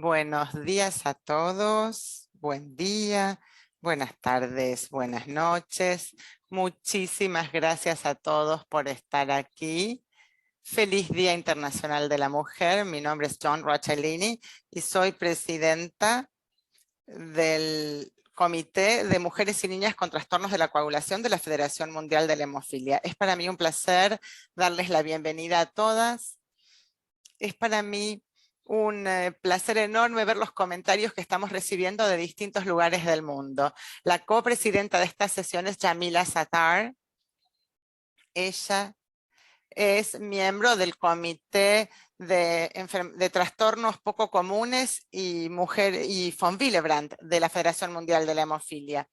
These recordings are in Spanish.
Buenos días a todos, buen día, buenas tardes, buenas noches. Muchísimas gracias a todos por estar aquí. Feliz Día Internacional de la Mujer. Mi nombre es John Rocellini y soy presidenta del Comité de Mujeres y Niñas con Trastornos de la Coagulación de la Federación Mundial de la Hemofilia. Es para mí un placer darles la bienvenida a todas. Es para mí un placer enorme ver los comentarios que estamos recibiendo de distintos lugares del mundo. La copresidenta de esta sesión es Jamila Sattar. Ella es miembro del Comité de Trastornos Poco Comunes y von Willebrand de la Federación Mundial de la Hemofilia.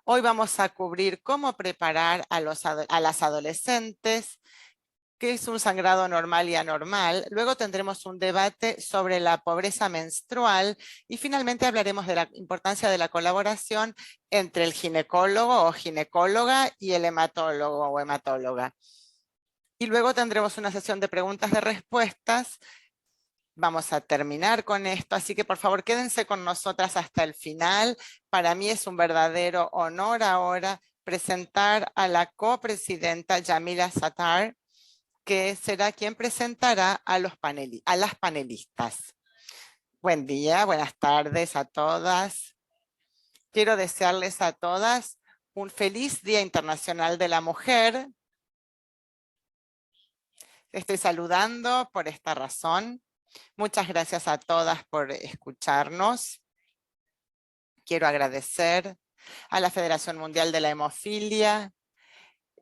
Hoy vamos a cubrir cómo preparar a las adolescentes, qué es un sangrado normal y anormal. Luego tendremos un debate sobre la pobreza menstrual y finalmente hablaremos de la importancia de la colaboración entre el ginecólogo o ginecóloga y el hematólogo o hematóloga. Y luego tendremos una sesión de preguntas y respuestas. Vamos a terminar con esto, así que por favor quédense con nosotras hasta el final. Para mí es un verdadero honor ahora presentar a la copresidenta Jamila Sattar, que será quien presentará a las panelistas. Buen día, buenas tardes a todas. Quiero desearles a todas un feliz Día Internacional de la Mujer. Estoy saludando por esta razón. Muchas gracias a todas por escucharnos. Quiero agradecer a la Federación Mundial de la Hemofilia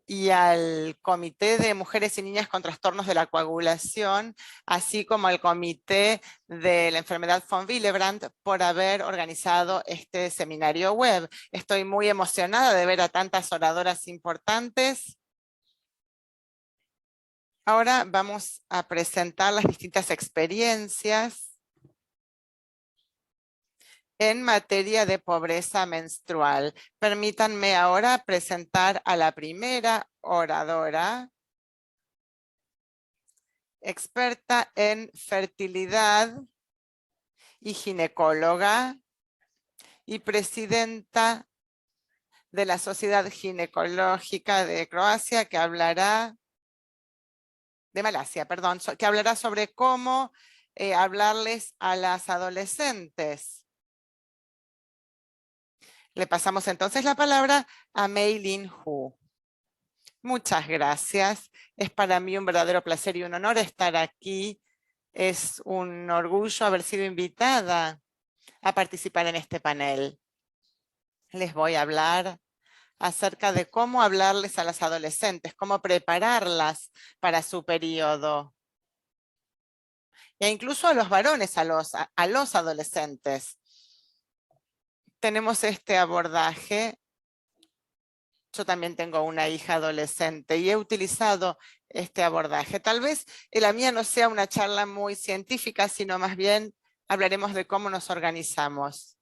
y al Comité de Mujeres y Niñas con Trastornos de la Coagulación, así como al Comité de la Enfermedad von Willebrand por haber organizado este seminario web. Estoy muy emocionada de ver a tantas oradoras importantes. Ahora vamos a presentar las distintas experiencias en materia de pobreza menstrual. Permítanme ahora presentar a la primera oradora, experta en fertilidad y ginecóloga y presidenta de la Sociedad Ginecológica de Croacia, que hablará, de Malasia, perdón, que hablará sobre cómo hablarles a las adolescentes. Le pasamos entonces la palabra a Mei Lin Hu. Muchas gracias. Es para mí un verdadero placer y un honor estar aquí. Es un orgullo haber sido invitada a participar en este panel. Les voy a hablar acerca de cómo hablarles a las adolescentes, cómo prepararlas para su periodo. E incluso a los varones, a los adolescentes. Tenemos este abordaje. Yo también tengo una hija adolescente y he utilizado este abordaje. Tal vez la mía no sea una charla muy científica, sino más bien hablaremos de cómo nos organizamos.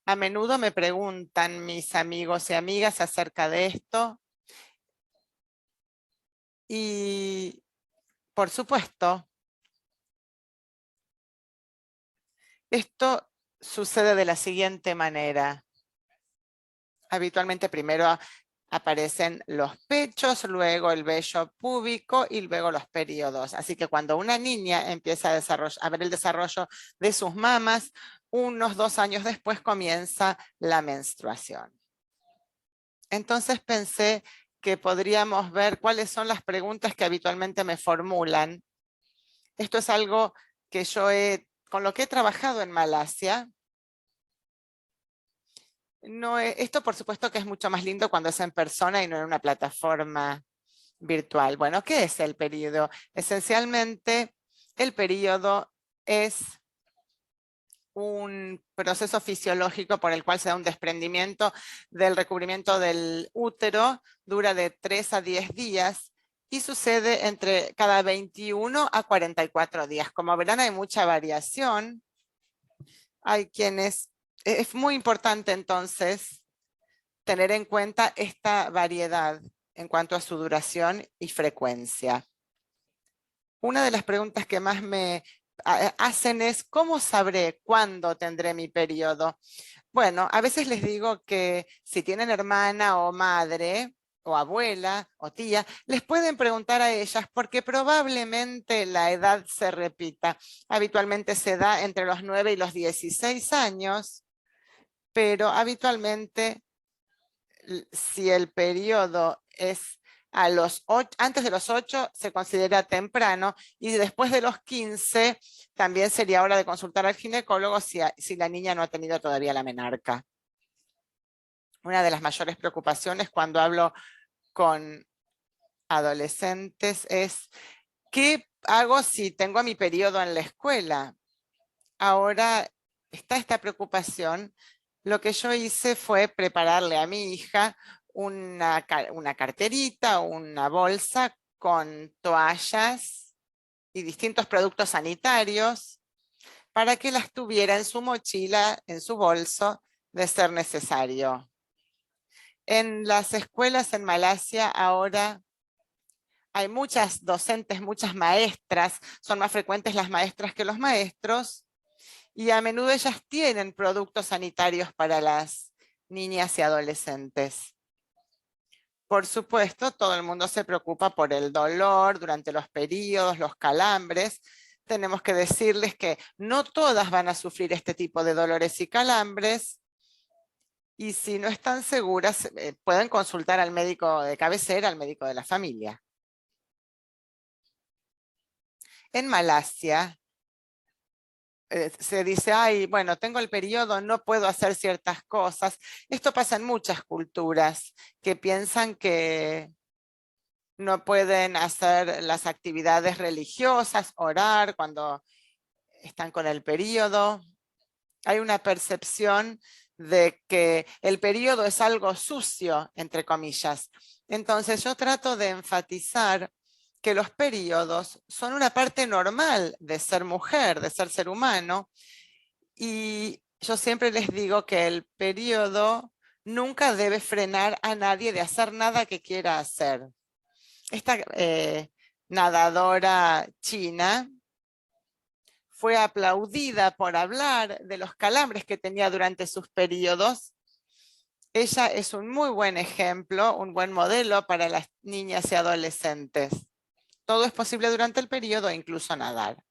A menudo me preguntan mis amigos y amigas acerca de esto. Y, por supuesto, esto sucede de la siguiente manera. Habitualmente primero aparecen los pechos, luego el vello púbico y luego los periodos. Así que cuando una niña empieza a ver el desarrollo de sus mamas, unos 2 años después comienza la menstruación. Entonces pensé que podríamos ver cuáles son las preguntas que habitualmente me formulan. Esto es algo que con lo que he trabajado en Malasia. Esto por supuesto que es mucho más lindo cuando es en persona y no en una plataforma virtual. Bueno, ¿qué es el periodo? Esencialmente, el periodo es un proceso fisiológico por el cual se da un desprendimiento del recubrimiento del útero, dura de 3 a 10 días y sucede entre cada 21 a 44 días. Como verán, hay mucha variación. Es muy importante entonces tener en cuenta esta variedad en cuanto a su duración y frecuencia. Una de las preguntas que más me hacen es, ¿cómo sabré cuándo tendré mi periodo? Bueno, a veces les digo que si tienen hermana o madre, o abuela o tía, les pueden preguntar a ellas porque probablemente la edad se repita. Habitualmente se da entre los 9 y los 16 años, pero habitualmente si el periodo es antes de los 8 se considera temprano y después de los 15 también sería hora de consultar al ginecólogo si la niña no ha tenido todavía la menarca. Una de las mayores preocupaciones cuando hablo con adolescentes es, ¿qué hago si tengo mi periodo en la escuela? Ahora está esta preocupación. Lo que yo hice fue prepararle a mi hija una carterita, una bolsa con toallas y distintos productos sanitarios para que las tuviera en su mochila, en su bolso, de ser necesario. En las escuelas en Malasia ahora hay muchas docentes, muchas maestras, son más frecuentes las maestras que los maestros, y a menudo ellas tienen productos sanitarios para las niñas y adolescentes. Por supuesto, todo el mundo se preocupa por el dolor durante los periodos, los calambres. Tenemos que decirles que no todas van a sufrir este tipo de dolores y calambres, y si no están seguras, pueden consultar al médico de cabecera, al médico de la familia. En Malasia, se dice, ay, bueno, tengo el periodo, no puedo hacer ciertas cosas. Esto pasa en muchas culturas que piensan que no pueden hacer las actividades religiosas, orar cuando están con el periodo. Hay una percepción de que el periodo es algo sucio, entre comillas. Entonces yo trato de enfatizar que los periodos son una parte normal de ser mujer, de ser humano, y yo siempre les digo que el periodo nunca debe frenar a nadie de hacer nada que quiera hacer. Esta nadadora china fue aplaudida por hablar de los calambres que tenía durante sus periodos. Ella es un muy buen ejemplo, un buen modelo para las niñas y adolescentes. Todo es posible durante el periodo, incluso nadar.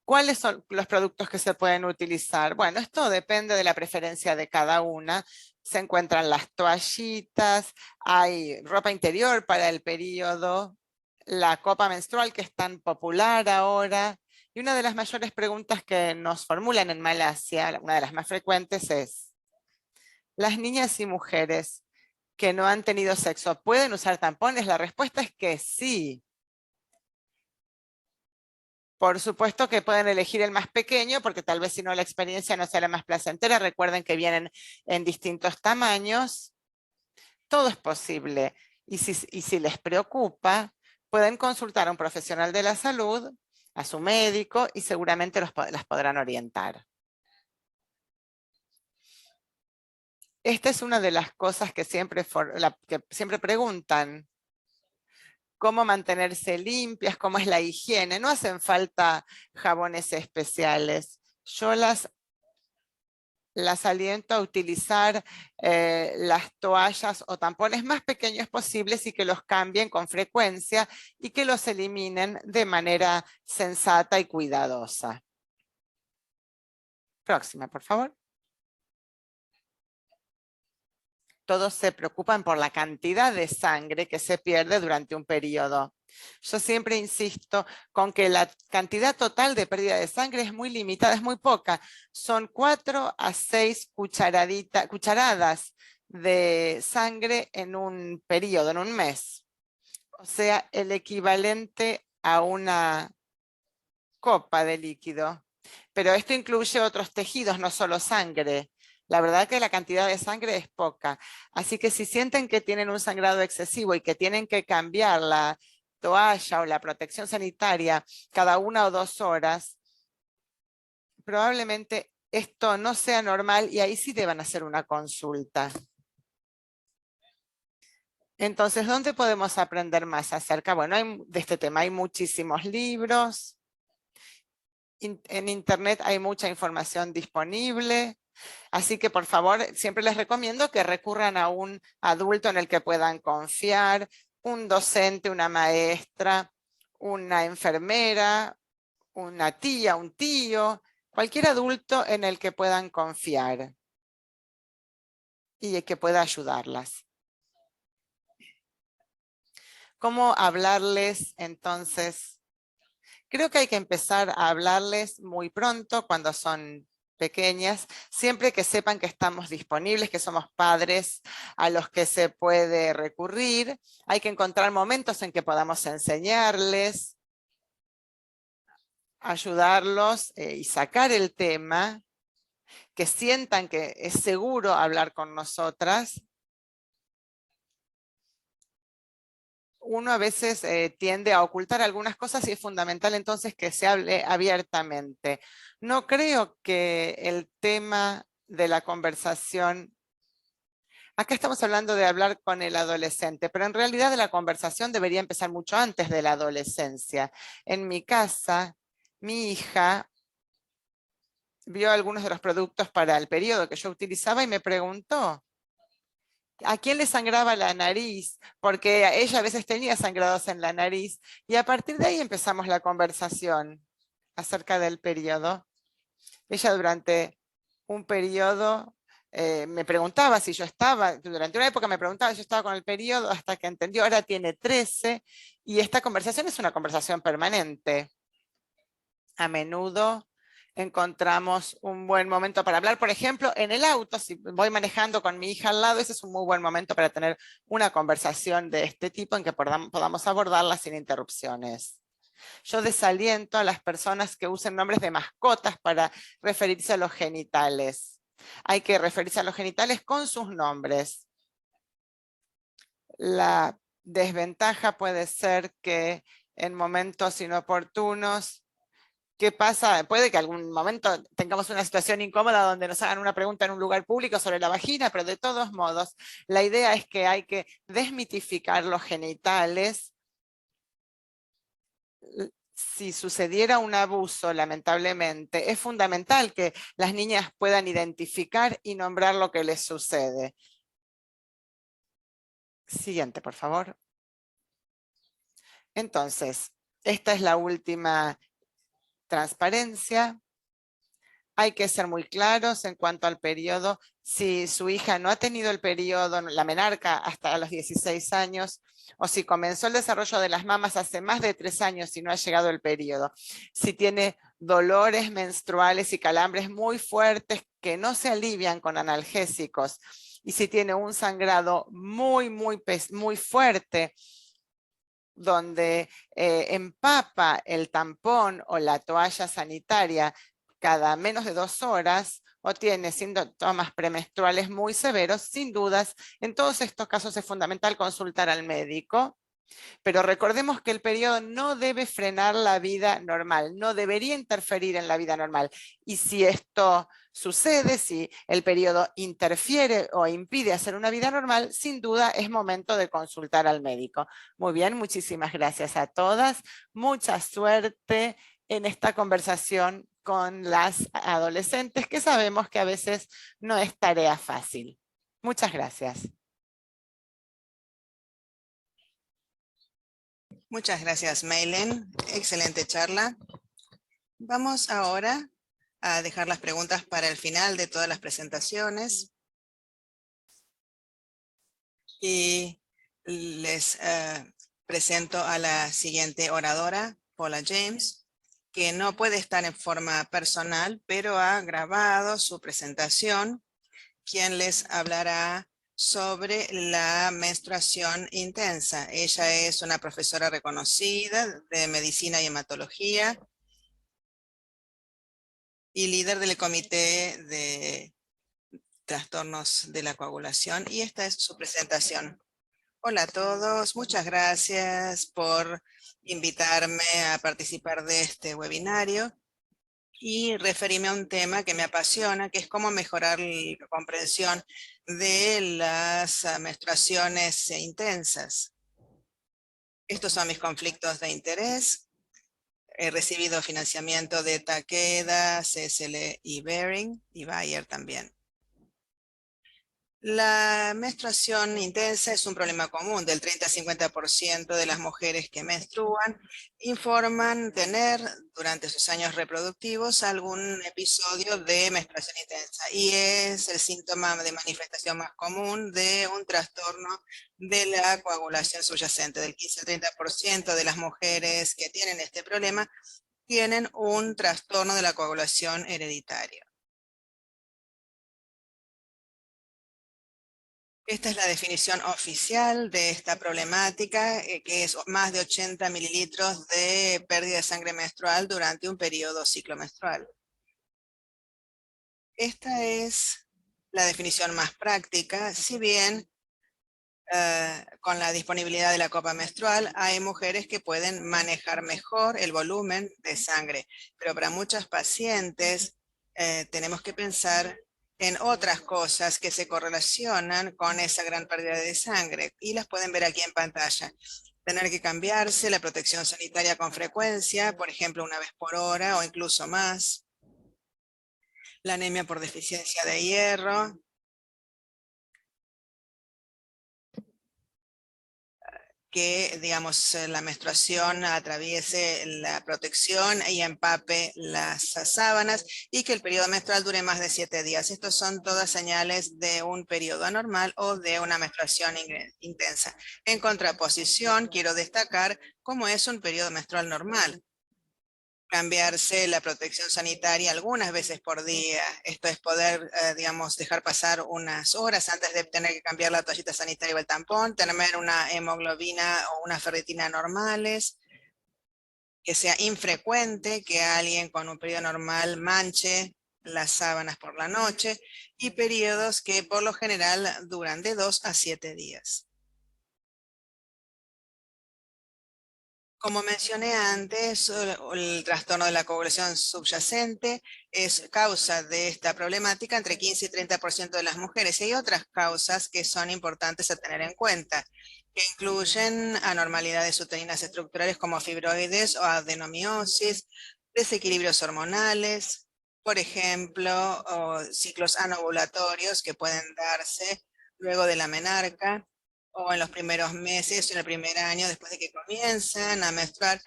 ¿Cuáles son los productos que se pueden utilizar? Bueno, esto depende de la preferencia de cada una. Se encuentran las toallitas, hay ropa interior para el periodo, la copa menstrual que es tan popular ahora. Y una de las mayores preguntas que nos formulan en Malasia, una de las más frecuentes es, ¿las niñas y mujeres que no han tenido sexo pueden usar tampones? La respuesta es que sí. Por supuesto que pueden elegir el más pequeño, porque tal vez si no la experiencia no sea la más placentera. Recuerden que vienen en distintos tamaños. Todo es posible. Y si les preocupa, pueden consultar a un profesional de la salud, a su médico, y seguramente las podrán orientar. Esta es una de las cosas que siempre preguntan. Cómo mantenerse limpias, cómo es la higiene. No hacen falta jabones especiales. Yo las aliento a utilizar las toallas o tampones más pequeños posibles y que los cambien con frecuencia y que los eliminen de manera sensata y cuidadosa. Próxima, por favor. Todos se preocupan por la cantidad de sangre que se pierde durante un periodo. Yo siempre insisto con que la cantidad total de pérdida de sangre es muy limitada, es muy poca. Son 4 a 6 cucharadas de sangre en un periodo, en un mes. O sea, el equivalente a una copa de líquido. Pero esto incluye otros tejidos, no solo sangre. La verdad que la cantidad de sangre es poca. Así que si sienten que tienen un sangrado excesivo y que tienen que cambiar la toalla o la protección sanitaria cada 1 o 2 horas, probablemente esto no sea normal y ahí sí deban hacer una consulta. Entonces, ¿dónde podemos aprender más acerca? Bueno, de este tema hay muchísimos libros. En internet hay mucha información disponible, así que por favor, siempre les recomiendo que recurran a un adulto en el que puedan confiar, un docente, una maestra, una enfermera, una tía, un tío, cualquier adulto en el que puedan confiar y que pueda ayudarlas. ¿Cómo hablarles entonces? Creo que hay que empezar a hablarles muy pronto cuando son pequeñas, siempre que sepan que estamos disponibles, que somos padres a los que se puede recurrir. Hay que encontrar momentos en que podamos enseñarles, ayudarlos y sacar el tema, que sientan que es seguro hablar con nosotras. Uno a veces tiende a ocultar algunas cosas y es fundamental entonces que se hable abiertamente. No creo que el tema de la conversación, acá estamos hablando de hablar con el adolescente, pero en realidad la conversación debería empezar mucho antes de la adolescencia. En mi casa, mi hija vio algunos de los productos para el periodo que yo utilizaba y me preguntó, ¿a quién le sangraba la nariz? Porque ella a veces tenía sangrados en la nariz y a partir de ahí empezamos la conversación acerca del periodo. Ella durante un periodo me preguntaba si yo estaba, durante una época me preguntaba si yo estaba con el periodo hasta que entendió, ahora tiene 13 y esta conversación es una conversación permanente. A menudo encontramos un buen momento para hablar. Por ejemplo, en el auto, si voy manejando con mi hija al lado, ese es un muy buen momento para tener una conversación de este tipo en que podamos abordarla sin interrupciones. Yo desaliento a las personas que usen nombres de mascotas para referirse a los genitales. Hay que referirse a los genitales con sus nombres. La desventaja puede ser que en momentos inoportunos, ¿qué pasa? Puede que algún momento tengamos una situación incómoda donde nos hagan una pregunta en un lugar público sobre la vagina, pero de todos modos, la idea es que hay que desmitificar los genitales. Si sucediera un abuso, lamentablemente, es fundamental que las niñas puedan identificar y nombrar lo que les sucede. Siguiente, por favor. Entonces, esta es la última transparencia. Hay que ser muy claros en cuanto al periodo. Si su hija no ha tenido el periodo, la menarca, hasta los 16 años, o si comenzó el desarrollo de las mamas hace más de 3 años y no ha llegado el periodo. Si tiene dolores menstruales y calambres muy fuertes que no se alivian con analgésicos, y si tiene un sangrado muy fuerte, donde empapa el tampón o la toalla sanitaria cada menos de 2 horas o tiene síntomas premenstruales muy severos, sin dudas, en todos estos casos es fundamental consultar al médico. Pero recordemos que el periodo no debe frenar la vida normal, no debería interferir en la vida normal. Y si esto sucede, si el periodo interfiere o impide hacer una vida normal, sin duda es momento de consultar al médico. Muy bien, muchísimas gracias a todas. Mucha suerte en esta conversación con las adolescentes, que sabemos que a veces no es tarea fácil. Muchas gracias. Muchas gracias, Maylen. Excelente charla. Vamos ahora a dejar las preguntas para el final de todas las presentaciones. Y les presento a la siguiente oradora, Paula James, que no puede estar en forma personal, pero ha grabado su presentación, quien les hablará sobre la menstruación intensa. Ella es una profesora reconocida de medicina y hematología y líder del comité de trastornos de la coagulación, y esta es su presentación. Hola a todos, muchas gracias por invitarme a participar de este webinario y referirme a un tema que me apasiona, que es cómo mejorar la comprensión de las menstruaciones intensas. Estos son mis conflictos de interés. He recibido financiamiento de Takeda, CSL y Behring y Bayer también. La menstruación intensa es un problema común. Del 30 a 50% de las mujeres que menstruan informan tener durante sus años reproductivos algún episodio de menstruación intensa y es el síntoma de manifestación más común de un trastorno de la coagulación subyacente. Del 15 al 30% de las mujeres que tienen este problema tienen un trastorno de la coagulación hereditario. Esta es la definición oficial de esta problemática, que es más de 80 mililitros de pérdida de sangre menstrual durante un periodo ciclomenstrual. Esta es la definición más práctica, si bien con la disponibilidad de la copa menstrual hay mujeres que pueden manejar mejor el volumen de sangre, pero para muchas pacientes tenemos que pensar en otras cosas que se correlacionan con esa gran pérdida de sangre y las pueden ver aquí en pantalla. Tener que cambiarse la protección sanitaria con frecuencia, por ejemplo, una vez por hora o incluso más. La anemia por deficiencia de hierro. Que, digamos, la menstruación atraviese la protección y empape las sábanas y que el periodo menstrual dure más de 7 días. Estos son todas señales de un periodo anormal o de una menstruación intensa. En contraposición, quiero destacar cómo es un periodo menstrual normal. Cambiarse la protección sanitaria algunas veces por día. Esto es poder, digamos, dejar pasar unas horas antes de tener que cambiar la toallita sanitaria o el tampón, tener una hemoglobina o una ferritina normales, que sea infrecuente que alguien con un periodo normal manche las sábanas por la noche y periodos que por lo general duran de 2 a 7 días. Como mencioné antes, el trastorno de la coagulación subyacente es causa de esta problemática entre 15 y 30% de las mujeres. Y hay otras causas que son importantes a tener en cuenta, que incluyen anormalidades uterinas estructurales como fibroides o adenomiosis, desequilibrios hormonales, por ejemplo, o ciclos anovulatorios que pueden darse luego de la menarca, o en los primeros meses, en el primer año después de que comienzan a menstruar,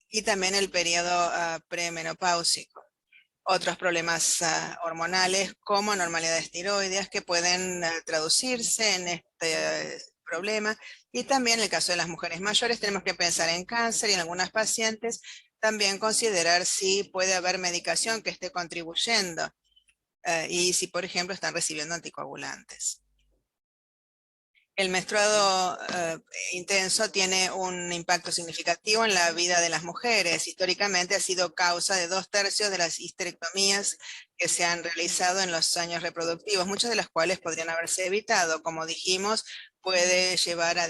y también el periodo premenopáusico. Otros problemas hormonales como anormalidades tiroideas que pueden traducirse en este problema. Y también en el caso de las mujeres mayores tenemos que pensar en cáncer y en algunas pacientes también considerar si puede haber medicación que esté contribuyendo y si, por ejemplo, están recibiendo anticoagulantes. El menstruado intenso tiene un impacto significativo en la vida de las mujeres. Históricamente ha sido causa de 2/3 de las histerectomías que se han realizado en los años reproductivos, muchas de las cuales podrían haberse evitado. Como dijimos, puede llevar a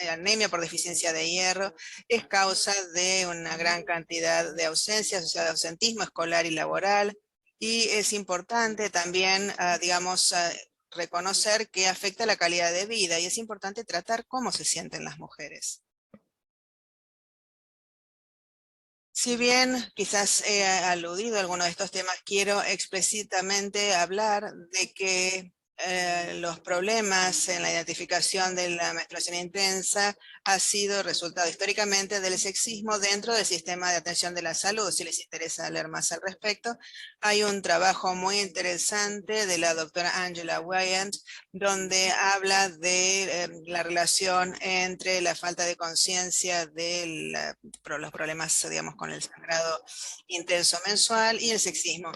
anemia por deficiencia de hierro, es causa de una gran cantidad de ausencias, o sea, de ausentismo escolar y laboral. Y es importante también, digamos, reconocer que afecta la calidad de vida y es importante tratar cómo se sienten las mujeres. Si bien quizás he aludido a alguno de estos temas, quiero explícitamente hablar de que los problemas en la identificación de la menstruación intensa ha sido resultado históricamente del sexismo dentro del sistema de atención de la salud. Si les interesa leer más al respecto, hay un trabajo muy interesante de la doctora Angela Wyant, donde habla de la relación entre la falta de conciencia de los problemas, digamos, con el sangrado intenso mensual y el sexismo.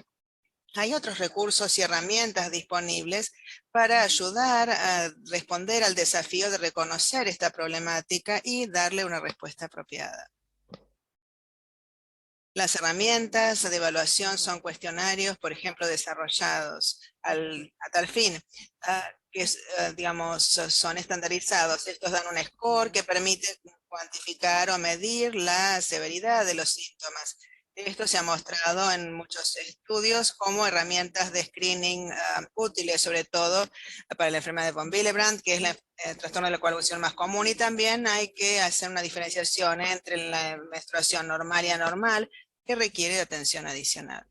Hay otros recursos y herramientas disponibles para ayudar a responder al desafío de reconocer esta problemática y darle una respuesta apropiada. Las herramientas de evaluación son cuestionarios, por ejemplo, desarrollados a tal fin, que digamos, son estandarizados. Estos dan un score que permite cuantificar o medir la severidad de los síntomas. Esto se ha mostrado en muchos estudios como herramientas de screening útiles, sobre todo para la enfermedad de von Willebrand, que es el trastorno de la coagulación más común, y también hay que hacer una diferenciación entre la menstruación normal y anormal, que requiere de atención adicional.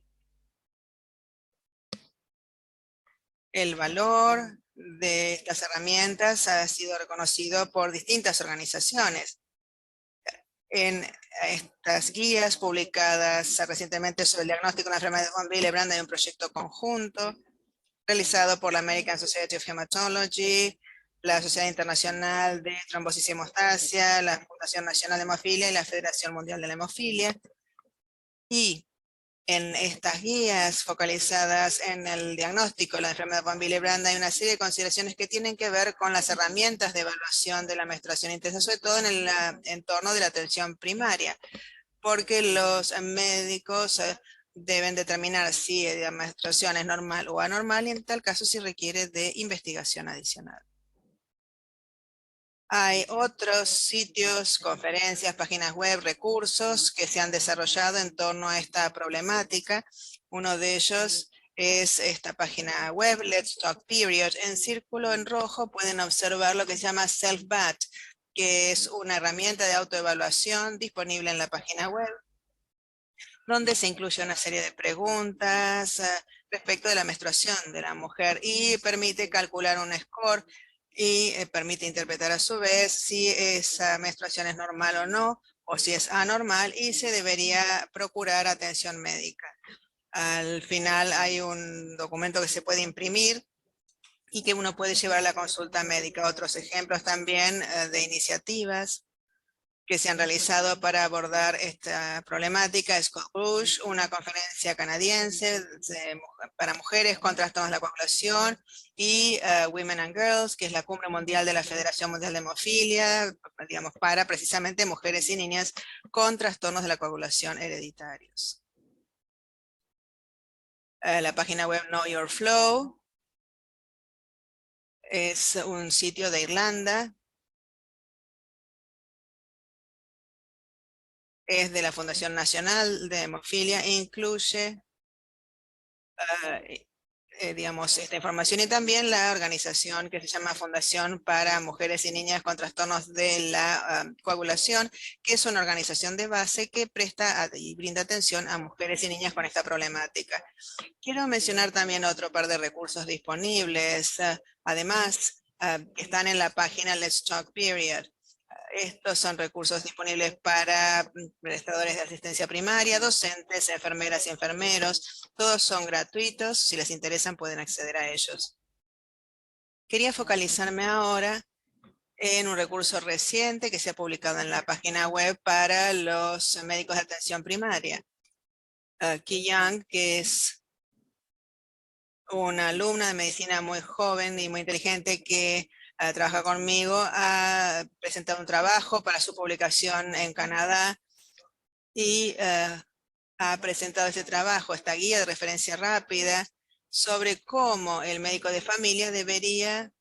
El valor de estas herramientas ha sido reconocido por distintas organizaciones. En estas guías publicadas recientemente sobre el diagnóstico de la enfermedad de von Willebrand hay un proyecto conjunto realizado por la American Society of Hematology, la Sociedad Internacional de Trombosis y Hemostasia, la Fundación Nacional de Hemofilia y la Federación Mundial de la Hemofilia. Y en estas guías focalizadas en el diagnóstico de la enfermedad de von Willebrand hay una serie de consideraciones que tienen que ver con las herramientas de evaluación de la menstruación intensa, sobre todo en el entorno de la atención primaria, porque los médicos deben determinar si la menstruación es normal o anormal y en tal caso si requiere de investigación adicional. Hay otros sitios, conferencias, páginas web, recursos que se han desarrollado en torno a esta problemática. Uno de ellos es esta página web, Let's Talk Period. En círculo en rojo pueden observar lo que se llama Self-BAT, que es una herramienta de autoevaluación disponible en la página web, donde se incluye una serie de preguntas respecto de la menstruación de la mujer y permite calcular un score y permite interpretar a su vez si esa menstruación es normal o no, o si es anormal y se debería procurar atención médica. Al final hay un documento que se puede imprimir y que uno puede llevar a la consulta médica. Otros ejemplos también de iniciativas que se han realizado para abordar esta problemática es COUGE, una conferencia canadiense para mujeres con trastornos de la coagulación, y Women and Girls, que es la cumbre mundial de la Federación Mundial de Hemofilia, digamos, para precisamente mujeres y niñas con trastornos de la coagulación hereditarios. La página web Know Your Flow es un sitio de Irlanda. Es de la Fundación Nacional de Hemofilia e incluye, digamos, esta información y también la organización que se llama Fundación para Mujeres y Niñas con Trastornos de la Coagulación, que es una organización de base que presta y brinda atención a mujeres y niñas con esta problemática. Quiero mencionar también otro par de recursos disponibles, además, que están en la página Let's Talk Period. Estos son recursos disponibles para prestadores de asistencia primaria, docentes, enfermeras y enfermeros. Todos son gratuitos. Si les interesan, pueden acceder a ellos. Quería focalizarme ahora en un recurso reciente que se ha publicado en la página web para los médicos de atención primaria. Ki Young, que es una alumna de medicina muy joven y muy inteligente que trabaja conmigo, ha presentado un trabajo para su publicación en Canadá y ha presentado este trabajo, esta guía de referencia rápida sobre cómo el médico de familia debería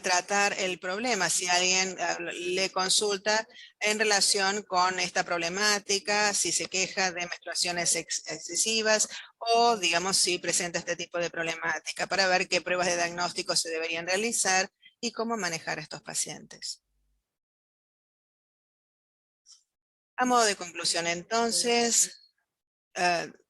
tratar el problema si alguien le consulta en relación con esta problemática, si se queja de menstruaciones excesivas o, digamos, si presenta este tipo de problemática, para ver qué pruebas de diagnóstico se deberían realizar y cómo manejar a estos pacientes. A modo de conclusión, entonces,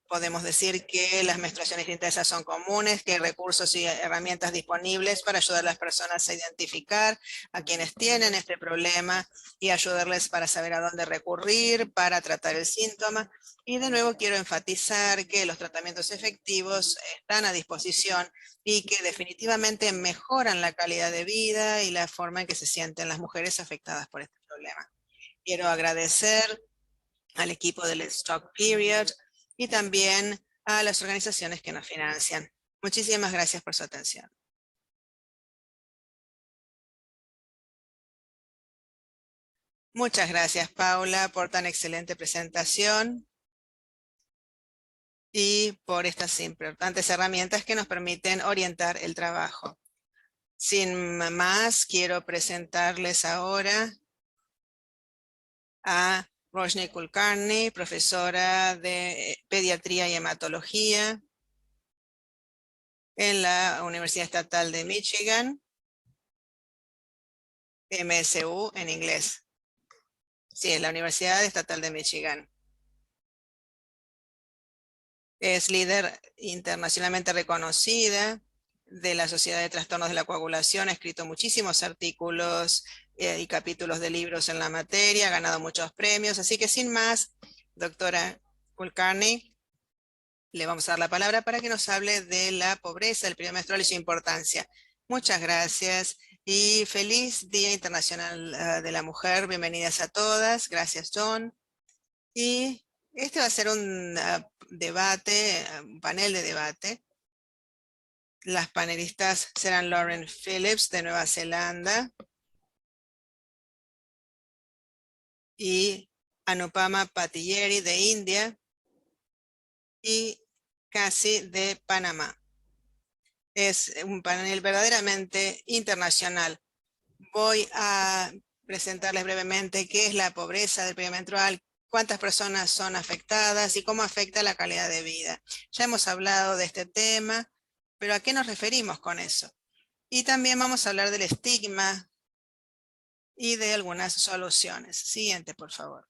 podemos decir que las menstruaciones intensas son comunes, que hay recursos y herramientas disponibles para ayudar a las personas a identificar a quienes tienen este problema y ayudarles para saber a dónde recurrir para tratar el síntoma. Y de nuevo quiero enfatizar que los tratamientos efectivos están a disposición y que definitivamente mejoran la calidad de vida y la forma en que se sienten las mujeres afectadas por este problema. Quiero agradecer al equipo del Let's Talk Period y también a las organizaciones que nos financian. Muchísimas gracias por su atención. Muchas gracias, Paula, por tan excelente presentación y por estas importantes herramientas que nos permiten orientar el trabajo. Sin más, quiero presentarles ahora a Roshni Kulkarni, profesora de pediatría y hematología en la Universidad Estatal de Michigan, MSU en inglés. Sí, es la Universidad Estatal de Michigan. Es líder internacionalmente reconocida de la Sociedad de Trastornos de la Coagulación, ha escrito muchísimos artículos y capítulos de libros en la materia, ha ganado muchos premios, así que sin más, doctora Kulkarni, le vamos a dar la palabra para que nos hable de la pobreza del periodo menstrual y su importancia. Muchas gracias y feliz Día Internacional de la Mujer. Bienvenidas a todas. Gracias, John. Y este va a ser un debate, un panel de debate. Las panelistas serán Lauren Phillips de Nueva Zelanda y Anupama Patilleri de India y Cassie de Panamá. Es un panel verdaderamente internacional. Voy a presentarles brevemente qué es la pobreza del periodo menstrual, cuántas personas son afectadas y cómo afecta la calidad de vida. Ya hemos hablado de este tema, pero ¿a qué nos referimos con eso? Y también vamos a hablar del estigma y de algunas soluciones. Siguiente, por favor.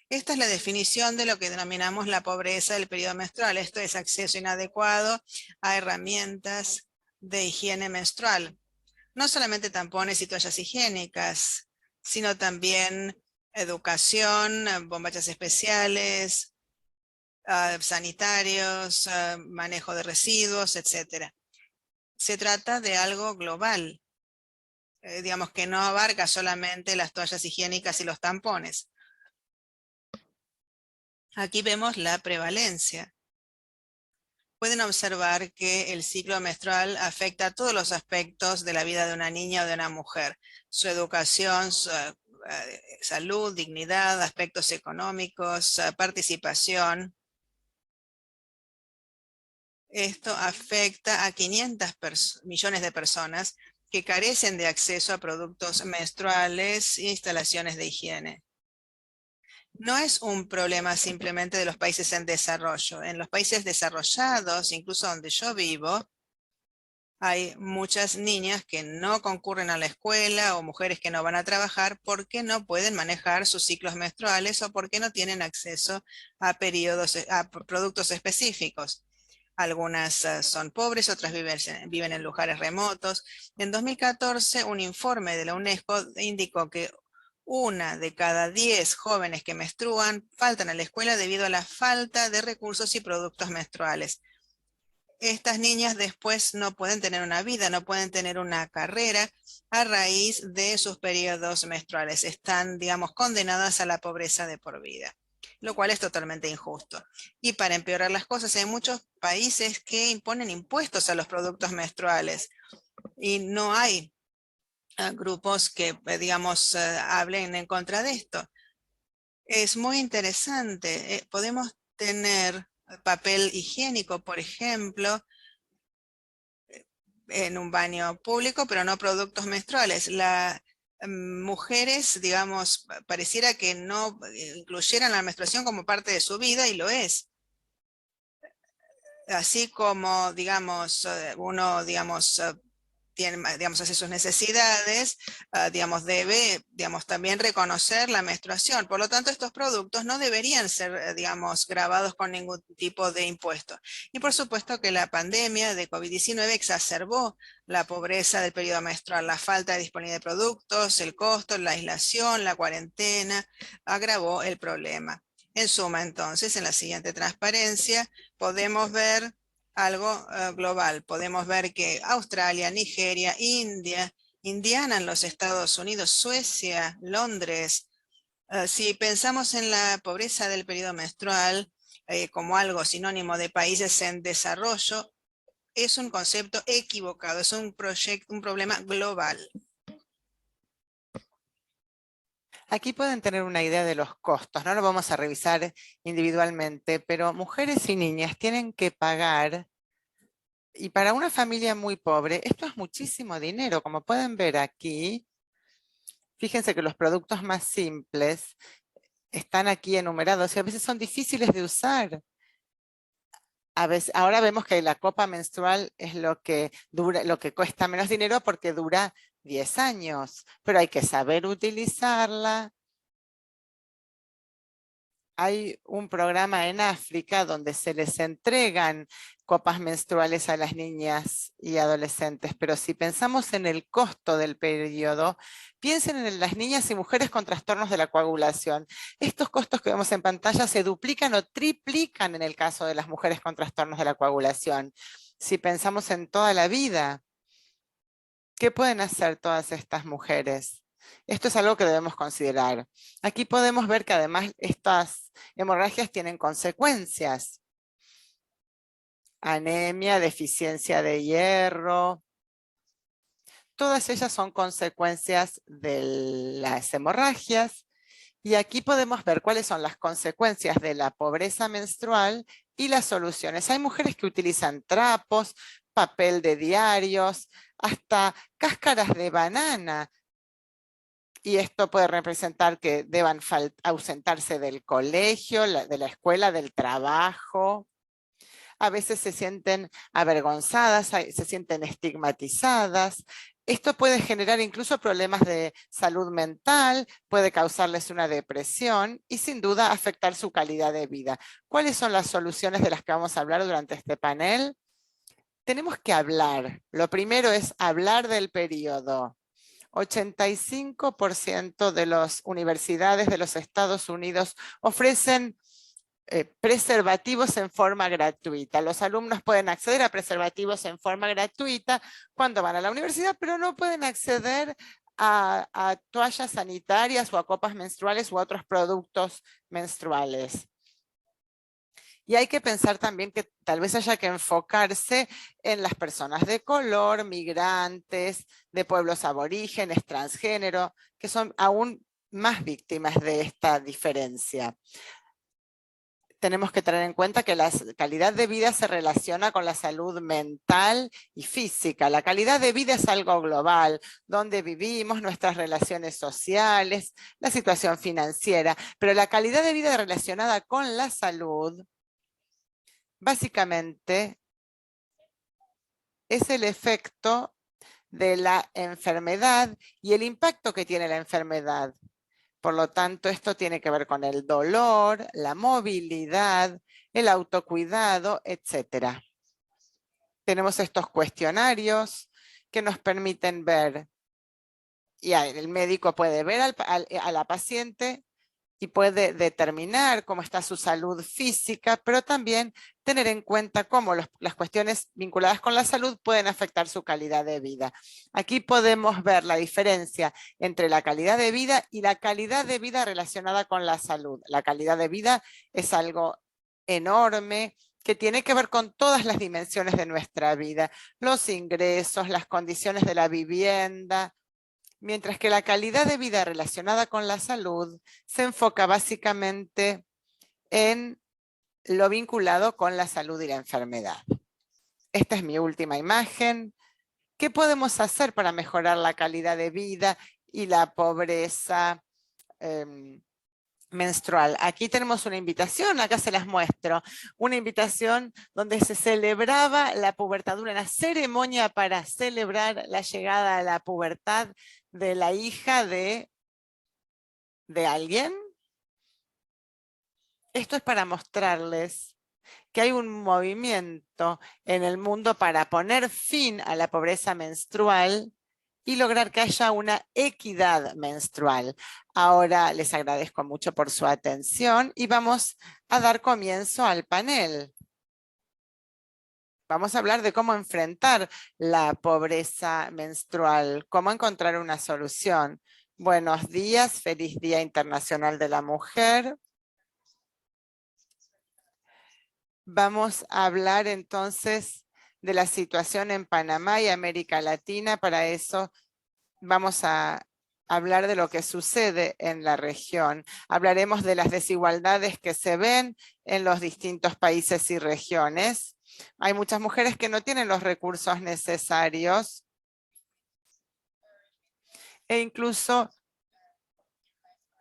Esta es la definición de lo que denominamos la pobreza del periodo menstrual. Esto es acceso inadecuado a herramientas de higiene menstrual. No solamente tampones y toallas higiénicas, sino también educación, bombachas especiales, sanitarios, manejo de residuos, etc. Se trata de algo global, digamos que no abarca solamente las toallas higiénicas y los tampones. Aquí vemos la prevalencia. Pueden observar que el ciclo menstrual afecta a todos los aspectos de la vida de una niña o de una mujer. Su educación, su salud, dignidad, aspectos económicos, participación. Esto afecta a 500 millones de personas que carecen de acceso a productos menstruales e instalaciones de higiene. No es un problema simplemente de los países en desarrollo. En los países desarrollados, incluso donde yo vivo, hay muchas niñas que no concurren a la escuela o mujeres que no van a trabajar porque no pueden manejar sus ciclos menstruales o porque no tienen acceso a productos específicos. Algunas son pobres, otras viven en lugares remotos. En 2014, un informe de la UNESCO indicó que 1 de cada 10 jóvenes que menstruan faltan a la escuela debido a la falta de recursos y productos menstruales. Estas niñas después no pueden tener una vida, no pueden tener una carrera a raíz de sus periodos menstruales. Están, digamos, condenadas a la pobreza de por vida, lo cual es totalmente injusto. Y para empeorar las cosas, hay muchos países que imponen impuestos a los productos menstruales y no hay grupos que, digamos, hablen en contra de esto. Es muy interesante. Podemos tener papel higiénico, por ejemplo, en un baño público, pero no productos menstruales. Las mujeres, digamos, pareciera que no incluyeran la menstruación como parte de su vida y lo es. Así como, digamos, uno, digamos, tiene, digamos, hace sus necesidades, digamos, debe, digamos, también reconocer la menstruación. Por lo tanto, estos productos no deberían ser, digamos, grabados con ningún tipo de impuesto. Y por supuesto que la pandemia de COVID-19 exacerbó la pobreza del periodo menstrual, la falta de disponibilidad de productos, el costo, la aislación, la cuarentena, agravó el problema. En suma, entonces, en la siguiente transparencia, podemos ver algo global. Podemos ver que Australia, Nigeria, India, Indiana en los Estados Unidos, Suecia, Londres. Si pensamos en la pobreza del periodo menstrual como algo sinónimo de países en desarrollo, es un concepto equivocado, es un problema global. Aquí pueden tener una idea de los costos, no lo vamos a revisar individualmente, pero mujeres y niñas tienen que pagar, y para una familia muy pobre, esto es muchísimo dinero. Como pueden ver aquí, fíjense que los productos más simples están aquí enumerados y a veces son difíciles de usar. A veces, ahora vemos que la copa menstrual es lo que cuesta menos dinero porque dura 10 años, pero hay que saber utilizarla. Hay un programa en África donde se les entregan copas menstruales a las niñas y adolescentes, pero si pensamos en el costo del periodo, piensen en las niñas y mujeres con trastornos de la coagulación. Estos costos que vemos en pantalla se duplican o triplican en el caso de las mujeres con trastornos de la coagulación. Si pensamos en toda la vida, ¿qué pueden hacer todas estas mujeres? Esto es algo que debemos considerar. Aquí podemos ver que además estas hemorragias tienen consecuencias. Anemia, deficiencia de hierro. Todas ellas son consecuencias de las hemorragias. Y aquí podemos ver cuáles son las consecuencias de la pobreza menstrual y las soluciones. Hay mujeres que utilizan trapos, papel de diarios, hasta cáscaras de banana. Y esto puede representar que deban ausentarse del colegio, de la escuela, del trabajo. A veces se sienten avergonzadas, se sienten estigmatizadas. Esto puede generar incluso problemas de salud mental, puede causarles una depresión y sin duda afectar su calidad de vida. ¿Cuáles son las soluciones de las que vamos a hablar durante este panel? Tenemos que hablar. Lo primero es hablar del periodo. 85% de las universidades de los Estados Unidos ofrecen preservativos en forma gratuita. Los alumnos pueden acceder a preservativos en forma gratuita cuando van a la universidad, pero no pueden acceder a toallas sanitarias o a copas menstruales u otros productos menstruales. Y hay que pensar también que tal vez haya que enfocarse en las personas de color, migrantes, de pueblos aborígenes, transgénero, que son aún más víctimas de esta diferencia. Tenemos que tener en cuenta que la calidad de vida se relaciona con la salud mental y física. La calidad de vida es algo global, donde vivimos, nuestras relaciones sociales, la situación financiera, pero la calidad de vida relacionada con la salud básicamente es el efecto de la enfermedad y el impacto que tiene la enfermedad. Por lo tanto, esto tiene que ver con el dolor, la movilidad, el autocuidado, etc. Tenemos estos cuestionarios que nos permiten ver, y el médico puede ver a la paciente y puede determinar cómo está su salud física, pero también tener en cuenta cómo las cuestiones vinculadas con la salud pueden afectar su calidad de vida. Aquí podemos ver la diferencia entre la calidad de vida y la calidad de vida relacionada con la salud. La calidad de vida es algo enorme que tiene que ver con todas las dimensiones de nuestra vida, los ingresos, las condiciones de la vivienda, mientras que la calidad de vida relacionada con la salud se enfoca básicamente en lo vinculado con la salud y la enfermedad. Esta es mi última imagen. ¿Qué podemos hacer para mejorar la calidad de vida y la pobreza menstrual? Aquí tenemos una invitación, acá se las muestro, una invitación donde se celebraba la pubertad, una ceremonia para celebrar la llegada a la pubertad de la hija de alguien. Esto es para mostrarles que hay un movimiento en el mundo para poner fin a la pobreza menstrual y lograr que haya una equidad menstrual. Ahora les agradezco mucho por su atención y vamos a dar comienzo al panel. Vamos a hablar de cómo enfrentar la pobreza menstrual, cómo encontrar una solución. Buenos días, feliz Día Internacional de la Mujer. Vamos a hablar entonces de la situación en Panamá y América Latina. Para eso vamos a hablar de lo que sucede en la región. Hablaremos de las desigualdades que se ven en los distintos países y regiones. Hay muchas mujeres que no tienen los recursos necesarios e incluso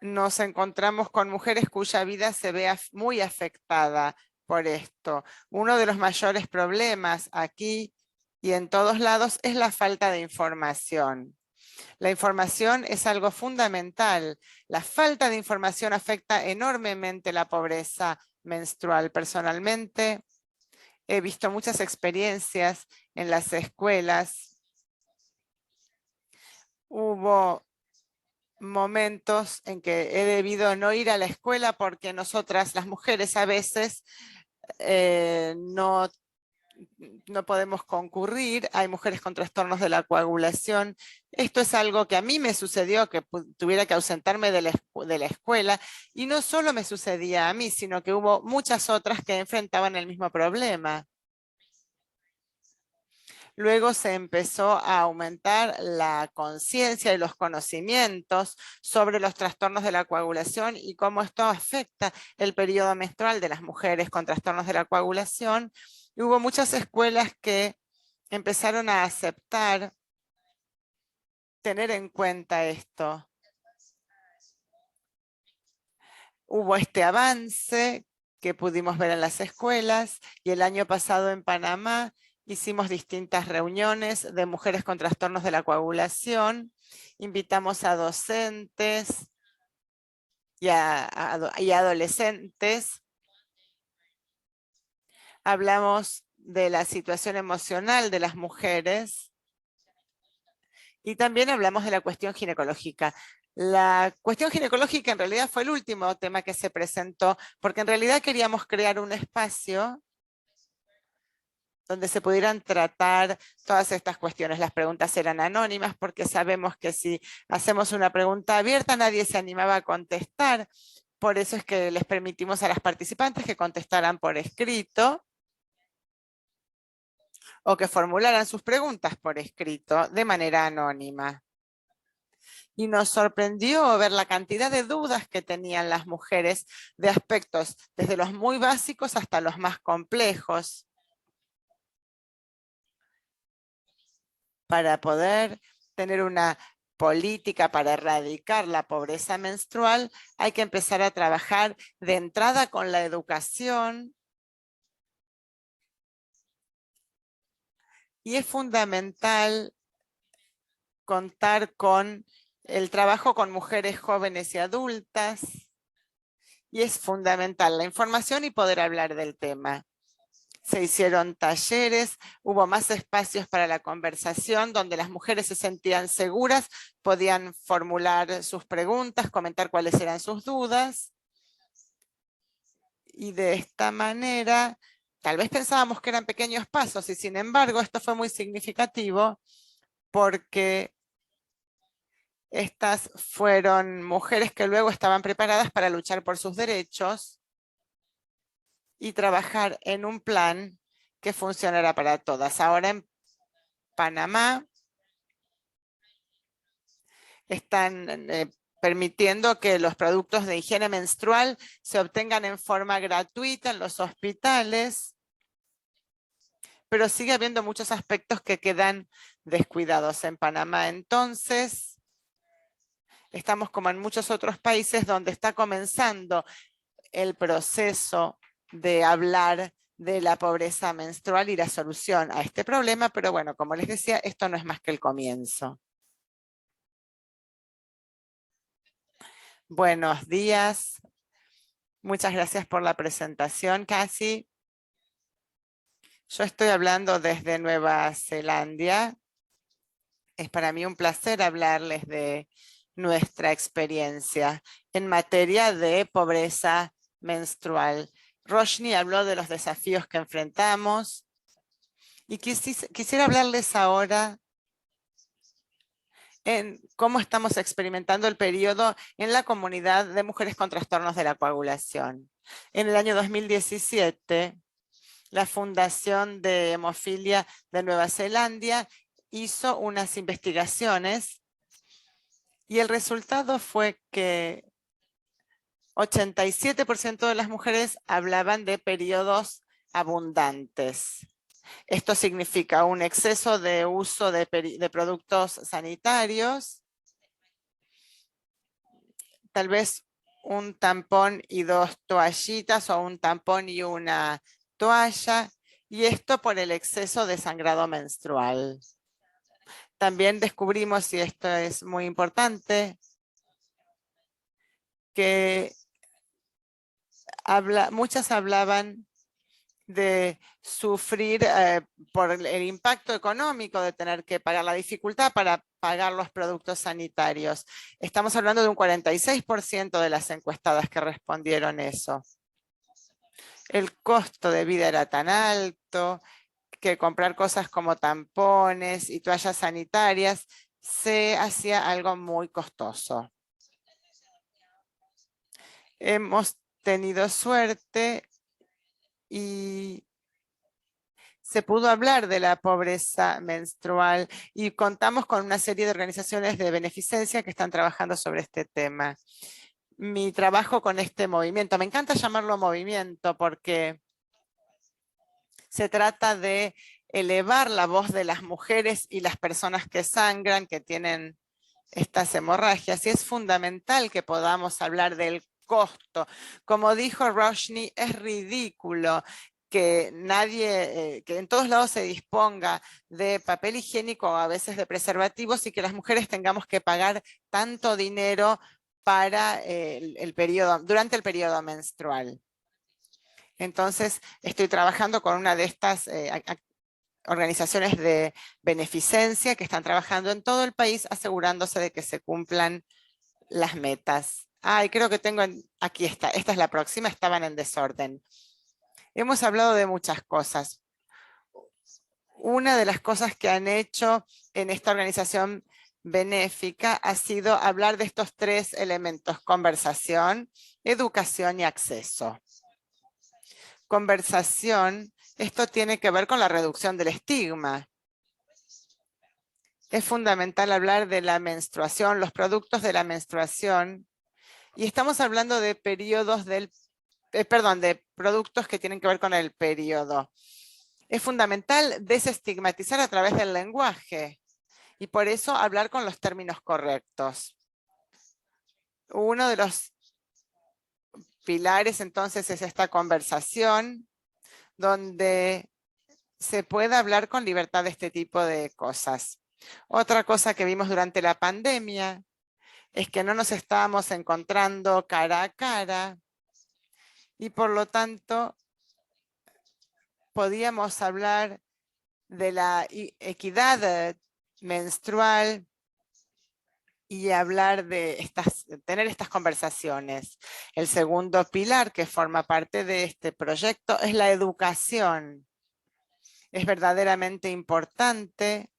nos encontramos con mujeres cuya vida se ve muy afectada por esto. Uno de los mayores problemas aquí y en todos lados es la falta de información. La información es algo fundamental. La falta de información afecta enormemente la pobreza menstrual. Personalmente, he visto muchas experiencias en las escuelas. Hubo momentos en que he debido no ir a la escuela porque nosotras, las mujeres, a veces no podemos concurrir. Hay mujeres con trastornos de la coagulación. Esto es algo que a mí me sucedió, que tuviera que ausentarme de la escuela, y no solo me sucedía a mí, sino que hubo muchas otras que enfrentaban el mismo problema. Luego se empezó a aumentar la conciencia y los conocimientos sobre los trastornos de la coagulación y cómo esto afecta el periodo menstrual de las mujeres con trastornos de la coagulación. Y hubo muchas escuelas que empezaron a aceptar, tener en cuenta esto. Hubo este avance que pudimos ver en las escuelas, y el año pasado en Panamá hicimos distintas reuniones de mujeres con trastornos de la coagulación. Invitamos a docentes y adolescentes. Hablamos de la situación emocional de las mujeres y también hablamos de la cuestión ginecológica. La cuestión ginecológica en realidad fue el último tema que se presentó, porque en realidad queríamos crear un espacio donde se pudieran tratar todas estas cuestiones. Las preguntas eran anónimas porque sabemos que si hacemos una pregunta abierta nadie se animaba a contestar. Por eso es que les permitimos a las participantes que contestaran por escrito o que formularan sus preguntas por escrito de manera anónima. Y nos sorprendió ver la cantidad de dudas que tenían las mujeres de aspectos desde los muy básicos hasta los más complejos. Para poder tener una política para erradicar la pobreza menstrual, hay que empezar a trabajar de entrada con la educación. Y es fundamental contar con el trabajo con mujeres jóvenes y adultas. Y es fundamental la información y poder hablar del tema. Se hicieron talleres, hubo más espacios para la conversación donde las mujeres se sentían seguras, podían formular sus preguntas, comentar cuáles eran sus dudas. Y de esta manera, tal vez pensábamos que eran pequeños pasos y sin embargo esto fue muy significativo porque estas fueron mujeres que luego estaban preparadas para luchar por sus derechos y trabajar en un plan que funcionará para todas. Ahora en Panamá están permitiendo que los productos de higiene menstrual se obtengan en forma gratuita en los hospitales, pero sigue habiendo muchos aspectos que quedan descuidados en Panamá. Entonces, estamos como en muchos otros países donde está comenzando el proceso de hablar de la pobreza menstrual y la solución a este problema, pero bueno, como les decía, esto no es más que el comienzo. Buenos días. Muchas gracias por la presentación, Cassie. Yo estoy hablando desde Nueva Zelanda. Es para mí un placer hablarles de nuestra experiencia en materia de pobreza menstrual. Roshni habló de los desafíos que enfrentamos y quisiera hablarles ahora en cómo estamos experimentando el periodo en la comunidad de mujeres con trastornos de la coagulación. En el año 2017, la Fundación de Hemofilia de Nueva Zelanda hizo unas investigaciones y el resultado fue que 87% de las mujeres hablaban de periodos abundantes. Esto significa un exceso de uso de productos sanitarios. tal vez un tampón y 2 toallitas o un tampón y una toalla, y esto por el exceso de sangrado menstrual. También descubrimos, y esto es muy importante, que muchas hablaban de sufrir por el impacto económico de tener que pagar, la dificultad para pagar los productos sanitarios. Estamos hablando de un 46% de las encuestadas que respondieron eso. El costo de vida era tan alto que comprar cosas como tampones y toallas sanitarias se hacía algo muy costoso. Hemos tenido suerte y se pudo hablar de la pobreza menstrual y contamos con una serie de organizaciones de beneficencia que están trabajando sobre este tema. Mi trabajo con este movimiento, me encanta llamarlo movimiento porque se trata de elevar la voz de las mujeres y las personas que sangran, que tienen estas hemorragias, y es fundamental que podamos hablar del costo. Como dijo Roshni, es ridículo que nadie, que en todos lados se disponga de papel higiénico o a veces de preservativos y que las mujeres tengamos que pagar tanto dinero para durante el periodo menstrual. Entonces, estoy trabajando con una de estas organizaciones de beneficencia que están trabajando en todo el país asegurándose de que se cumplan las metas. Y creo que tengo, aquí está, esta es la próxima, estaban en desorden. Hemos hablado de muchas cosas. Una de las cosas que han hecho en esta organización benéfica ha sido hablar de estos 3 elementos: conversación, educación y acceso. Conversación, esto tiene que ver con la reducción del estigma. Es fundamental hablar de la menstruación, los productos de la menstruación, y estamos hablando de periodos de productos que tienen que ver con el periodo. Es fundamental desestigmatizar a través del lenguaje y por eso hablar con los términos correctos. Uno de los pilares entonces es esta conversación donde se pueda hablar con libertad de este tipo de cosas. Otra cosa que vimos durante la pandemia es que no nos estábamos encontrando cara a cara y por lo tanto podíamos hablar de la equidad menstrual y hablar de tener estas conversaciones. El segundo pilar que forma parte de este proyecto es la educación. Es verdaderamente importante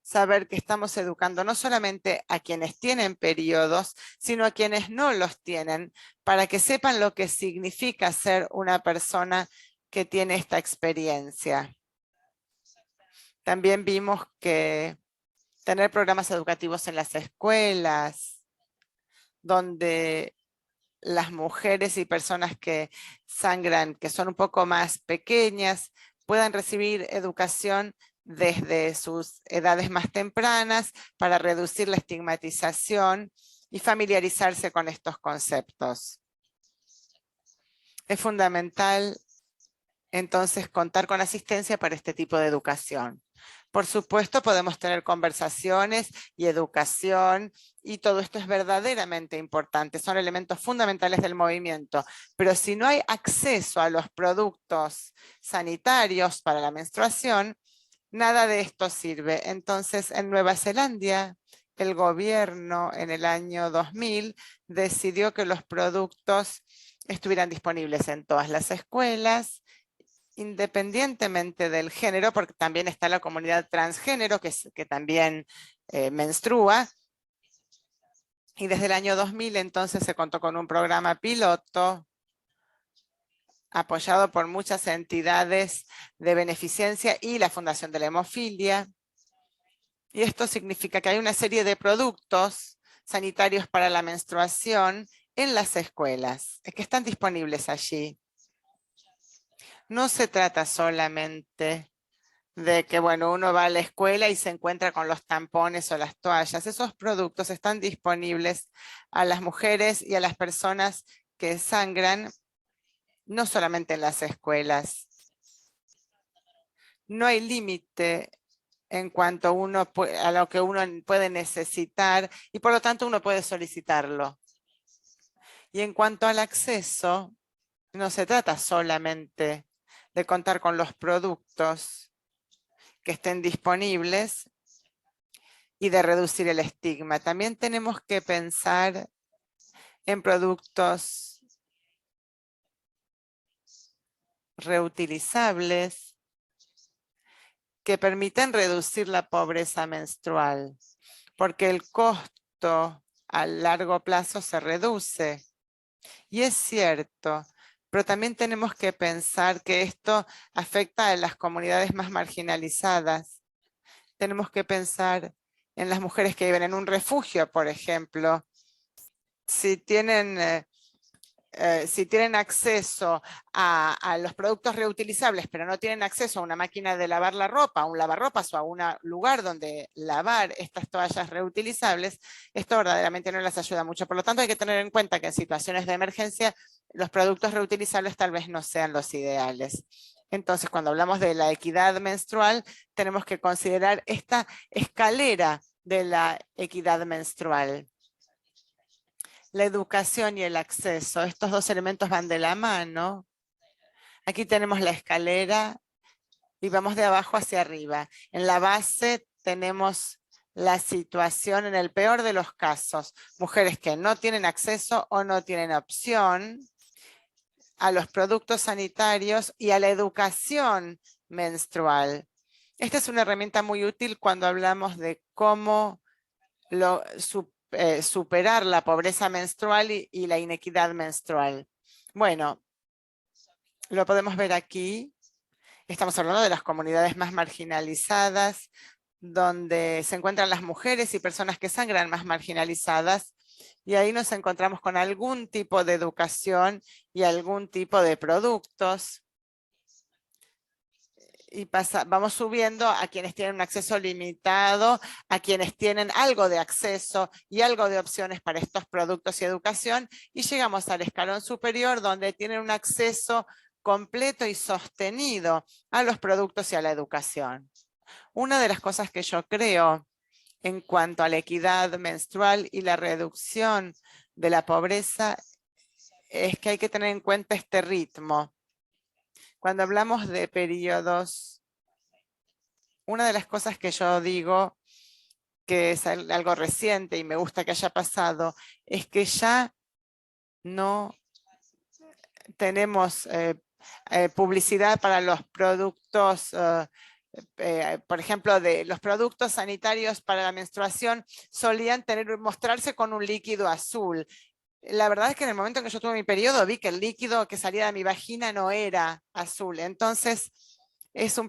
saber que estamos educando no solamente a quienes tienen periodos, sino a quienes no los tienen, para que sepan lo que significa ser una persona que tiene esta experiencia. También vimos que tener programas educativos en las escuelas, donde las mujeres y personas que sangran, que son un poco más pequeñas, puedan recibir educación desde sus edades más tempranas para reducir la estigmatización y familiarizarse con estos conceptos. Es fundamental entonces contar con asistencia para este tipo de educación. Por supuesto, podemos tener conversaciones y educación y todo esto es verdaderamente importante. Son elementos fundamentales del movimiento. Pero si no hay acceso a los productos sanitarios para la menstruación, nada de esto sirve. Entonces, en Nueva Zelanda, el gobierno en el año 2000 decidió que los productos estuvieran disponibles en todas las escuelas, independientemente del género, porque también está la comunidad transgénero que también menstrua. Y desde el año 2000 entonces se contó con un programa piloto apoyado por muchas entidades de beneficencia y la Fundación de la Hemofilia. Y esto significa que hay una serie de productos sanitarios para la menstruación en las escuelas, que están disponibles allí. No se trata solamente de que, bueno, uno va a la escuela y se encuentra con los tampones o las toallas. Esos productos están disponibles a las mujeres y a las personas que sangran, no solamente en las escuelas. No hay límite en cuanto a lo que uno puede necesitar y por lo tanto uno puede solicitarlo. Y en cuanto al acceso, no se trata solamente de contar con los productos que estén disponibles y de reducir el estigma. También tenemos que pensar en productos reutilizables que permitan reducir la pobreza menstrual, porque el costo a largo plazo se reduce. Y es cierto, pero también tenemos que pensar que esto afecta a las comunidades más marginalizadas. Tenemos que pensar en las mujeres que viven en un refugio, por ejemplo. Si tienen acceso a los productos reutilizables, pero no tienen acceso a una máquina de lavar la ropa, a un lavarropas o a un lugar donde lavar estas toallas reutilizables, esto verdaderamente no les ayuda mucho. Por lo tanto, hay que tener en cuenta que en situaciones de emergencia, los productos reutilizables tal vez no sean los ideales. Entonces, cuando hablamos de la equidad menstrual, tenemos que considerar esta escalera de la equidad menstrual. La educación y el acceso, estos dos elementos van de la mano. Aquí tenemos la escalera y vamos de abajo hacia arriba. En la base tenemos la situación en el peor de los casos. Mujeres que no tienen acceso o no tienen opción a los productos sanitarios y a la educación menstrual. Esta es una herramienta muy útil cuando hablamos de cómo superar la pobreza menstrual y la inequidad menstrual. Bueno, lo podemos ver aquí. Estamos hablando de las comunidades más marginalizadas, donde se encuentran las mujeres y personas que sangran más marginalizadas. Y ahí nos encontramos con algún tipo de educación y algún tipo de productos. Y vamos subiendo a quienes tienen un acceso limitado, a quienes tienen algo de acceso y algo de opciones para estos productos y educación, y llegamos al escalón superior donde tienen un acceso completo y sostenido a los productos y a la educación. Una de las cosas que yo creo en cuanto a la equidad menstrual y la reducción de la pobreza es que hay que tener en cuenta este ritmo. Cuando hablamos de periodos, una de las cosas que yo digo, que es algo reciente y me gusta que haya pasado, es que ya no tenemos publicidad para los productos, por ejemplo, de los productos sanitarios para la menstruación solían mostrarse con un líquido azul. La verdad es que en el momento en que yo tuve mi periodo vi que el líquido que salía de mi vagina no era azul. Entonces es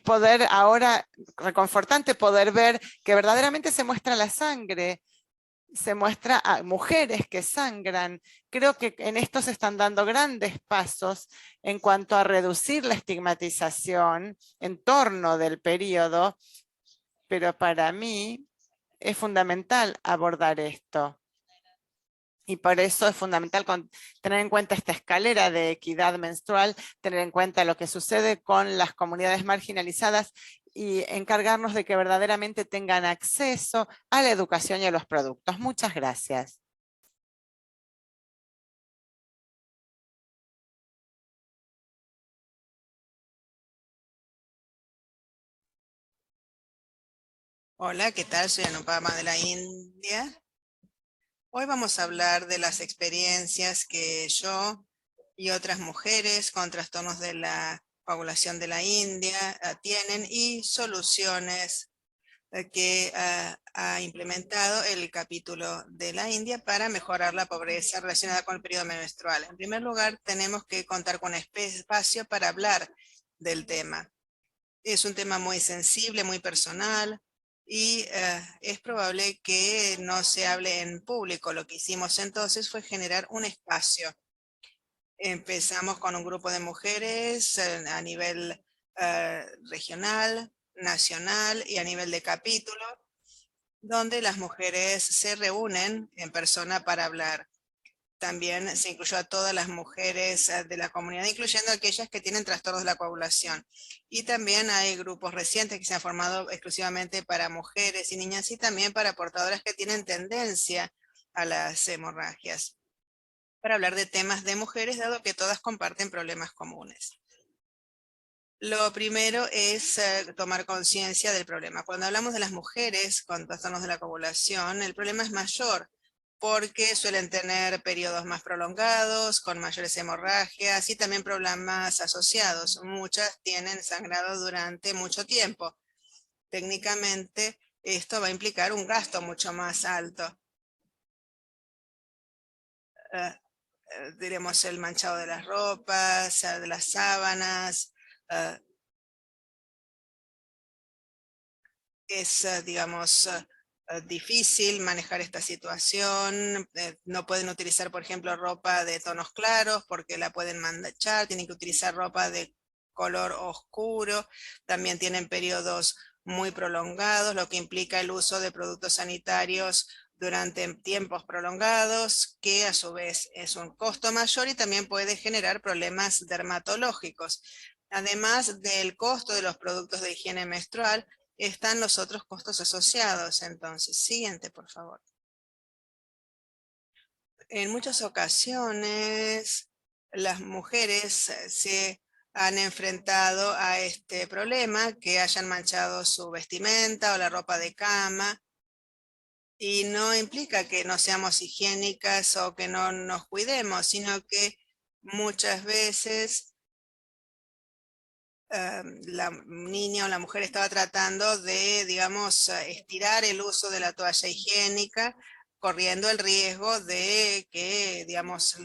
poder ahora reconfortante poder ver que verdaderamente se muestra la sangre, se muestra a mujeres que sangran. Creo que en esto se están dando grandes pasos en cuanto a reducir la estigmatización en torno del periodo, pero para mí es fundamental abordar esto. Y por eso es fundamental tener en cuenta esta escalera de equidad menstrual, tener en cuenta lo que sucede con las comunidades marginalizadas y encargarnos de que verdaderamente tengan acceso a la educación y a los productos. Muchas gracias. Hola, ¿qué tal? Soy Anupama de la India. Hoy vamos a hablar de las experiencias que yo y otras mujeres con trastornos de la coagulación de la India tienen y soluciones que ha implementado el capítulo de la India para mejorar la pobreza relacionada con el periodo menstrual. En primer lugar, tenemos que contar con espacio para hablar del tema. Es un tema muy sensible, muy personal, y es probable que no se hable en público. Lo que hicimos entonces fue generar un espacio. Empezamos con un grupo de mujeres a nivel regional, nacional y a nivel de capítulo, donde las mujeres se reúnen en persona para hablar. También se incluyó a todas las mujeres de la comunidad, incluyendo aquellas que tienen trastornos de la coagulación. Y también hay grupos recientes que se han formado exclusivamente para mujeres y niñas y también para portadoras que tienen tendencia a las hemorragias, para hablar de temas de mujeres, dado que todas comparten problemas comunes. Lo primero es tomar conciencia del problema. Cuando hablamos de las mujeres con trastornos de la coagulación, el problema es mayor porque suelen tener periodos más prolongados, con mayores hemorragias y también problemas asociados. Muchas tienen sangrado durante mucho tiempo. Técnicamente, esto va a implicar un gasto mucho más alto. Diremos el manchado de las ropas, de las sábanas. Es, digamos, difícil manejar esta situación. No pueden utilizar, por ejemplo, ropa de tonos claros porque la pueden manchar. Tienen que utilizar ropa de color oscuro. También tienen periodos muy prolongados, lo que implica el uso de productos sanitarios durante tiempos prolongados, que a su vez es un costo mayor y también puede generar problemas dermatológicos. Además del costo de los productos de higiene menstrual, están los otros costos asociados. Entonces, siguiente, por favor. En muchas ocasiones, las mujeres se han enfrentado a este problema, que hayan manchado su vestimenta o la ropa de cama, y no implica que no seamos higiénicas o que no nos cuidemos, sino que muchas veces la niña o la mujer estaba tratando de, digamos, estirar el uso de la toalla higiénica, corriendo el riesgo de que, digamos,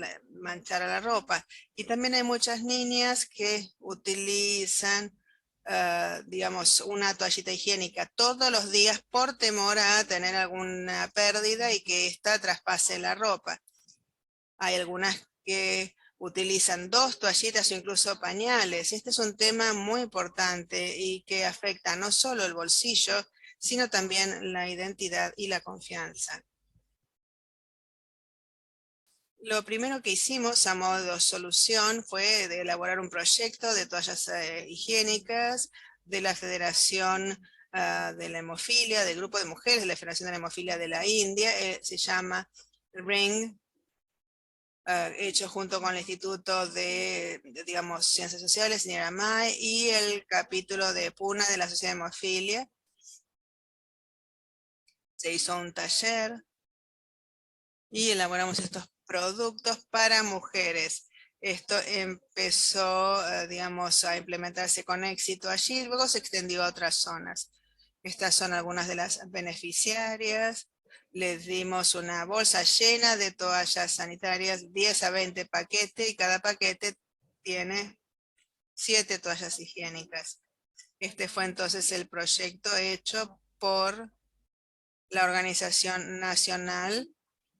manchara la ropa. Y también hay muchas niñas que utilizan, digamos, una toallita higiénica todos los días por temor a tener alguna pérdida y que ésta traspase la ropa. Hay algunas que utilizan 2 toallitas o incluso pañales. Este es un tema muy importante y que afecta no solo el bolsillo, sino también la identidad y la confianza. Lo primero que hicimos a modo de solución fue de elaborar un proyecto de toallas higiénicas de la Federación de la Hemofilia, del Grupo de Mujeres de la Federación de la Hemofilia de la India. Se llama RING, hecho junto con el Instituto de, digamos, Ciencias Sociales, NIRAMAI, y el capítulo de Pune de la Sociedad de Hemofilia. Se hizo un taller y elaboramos estos productos para mujeres. Esto empezó, digamos, a implementarse con éxito allí, y luego se extendió a otras zonas. Estas son algunas de las beneficiarias. Les dimos una bolsa llena de toallas sanitarias, 10 a 20 paquetes, y cada paquete tiene 7 toallas higiénicas. Este fue entonces el proyecto hecho por la Organización Nacional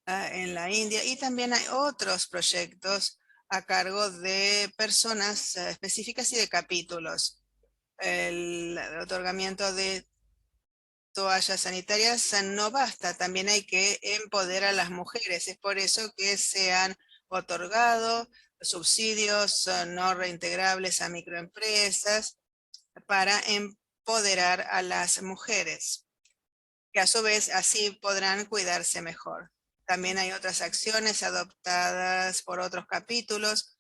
en la India, y también hay otros proyectos a cargo de personas específicas y de capítulos. El otorgamiento de toallas sanitarias no basta, también hay que empoderar a las mujeres. Es por eso que se han otorgado subsidios no reintegrables a microempresas para empoderar a las mujeres, que a su vez así podrán cuidarse mejor. También hay otras acciones adoptadas por otros capítulos.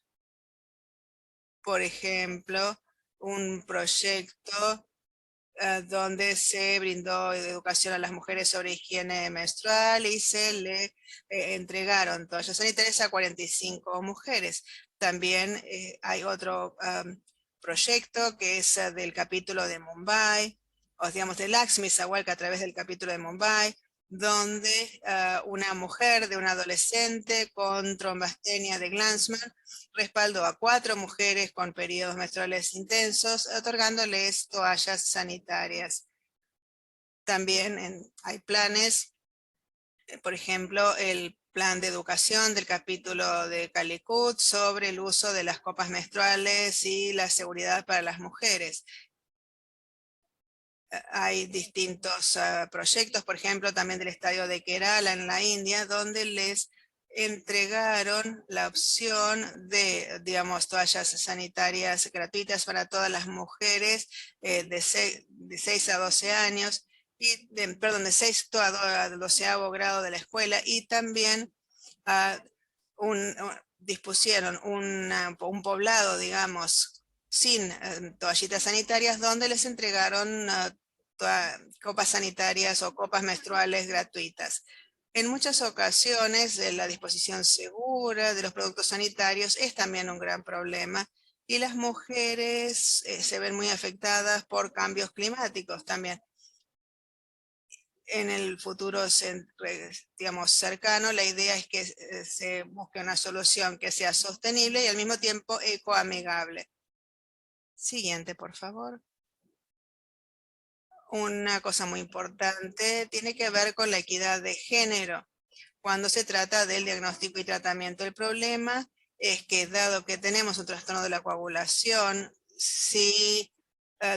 Por ejemplo, un proyecto donde se brindó educación a las mujeres sobre higiene menstrual y se le entregaron toallas sanitarias a 45 mujeres. También hay otro proyecto que es del capítulo de Mumbai, o digamos de Lakshmi Sawalka, a través del capítulo de Mumbai, donde una mujer de una adolescente con trombastenia de Glanzmann respaldó a 4 mujeres con periodos menstruales intensos, otorgándoles toallas sanitarias. También hay planes, por ejemplo, el plan de educación del capítulo de Calicut sobre el uso de las copas menstruales y la seguridad para las mujeres. Hay distintos proyectos, por ejemplo, también del estadio de Kerala en la India, donde les entregaron la opción de, digamos, toallas sanitarias gratuitas para todas las mujeres de 6 a 12 años, perdón, de 6 a 12º grado de la escuela, y también dispusieron un poblado, digamos, sin toallitas sanitarias, donde les entregaron copas sanitarias o copas menstruales gratuitas. En muchas ocasiones, la disposición segura de los productos sanitarios es también un gran problema, y las mujeres se ven muy afectadas por cambios climáticos también. En el futuro, digamos, cercano, la idea es que se busque una solución que sea sostenible y al mismo tiempo ecoamigable. Siguiente, por favor. Una cosa muy importante tiene que ver con la equidad de género cuando se trata del diagnóstico y tratamiento. El problema es que, dado que tenemos un trastorno de la coagulación, si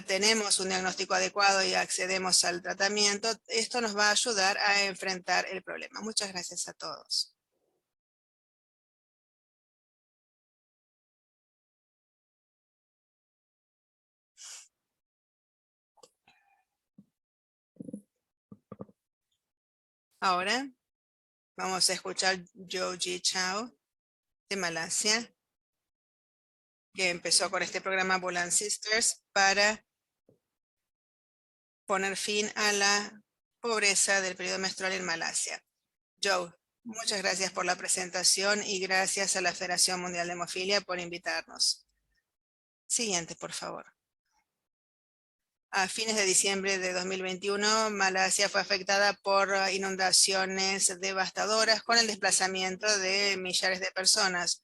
tenemos un diagnóstico adecuado y accedemos al tratamiento, esto nos va a ayudar a enfrentar el problema. Muchas gracias a todos. Ahora vamos a escuchar Joji Chao de Malasia, que empezó con este programa Bulan Sisters para poner fin a la pobreza del periodo menstrual en Malasia. Joe, muchas gracias por la presentación y gracias a la Federación Mundial de Hemofilia por invitarnos. Siguiente, por favor. A fines de diciembre de 2021, Malasia fue afectada por inundaciones devastadoras con el desplazamiento de millares de personas.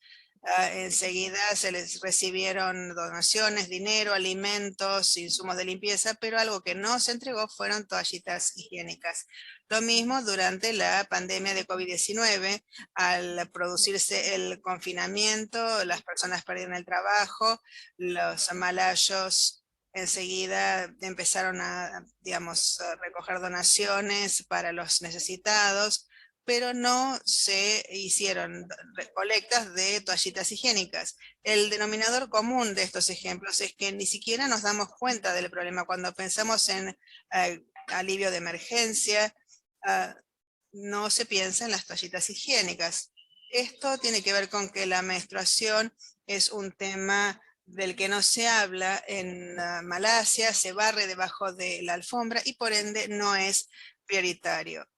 Enseguida se les recibieron donaciones, dinero, alimentos, insumos de limpieza, pero algo que no se entregó fueron toallitas higiénicas. Lo mismo durante la pandemia de COVID-19, al producirse el confinamiento, las personas perdieron el trabajo, los malayos enseguida empezaron a, digamos, a recoger donaciones para los necesitados, pero no se hicieron recolectas de toallitas higiénicas. El denominador común de estos ejemplos es que ni siquiera nos damos cuenta del problema. Cuando pensamos en alivio de emergencia, no se piensa en las toallitas higiénicas. Esto tiene que ver con que la menstruación es un tema del que no se habla en Malasia, se barre debajo de la alfombra y por ende no es prioritario.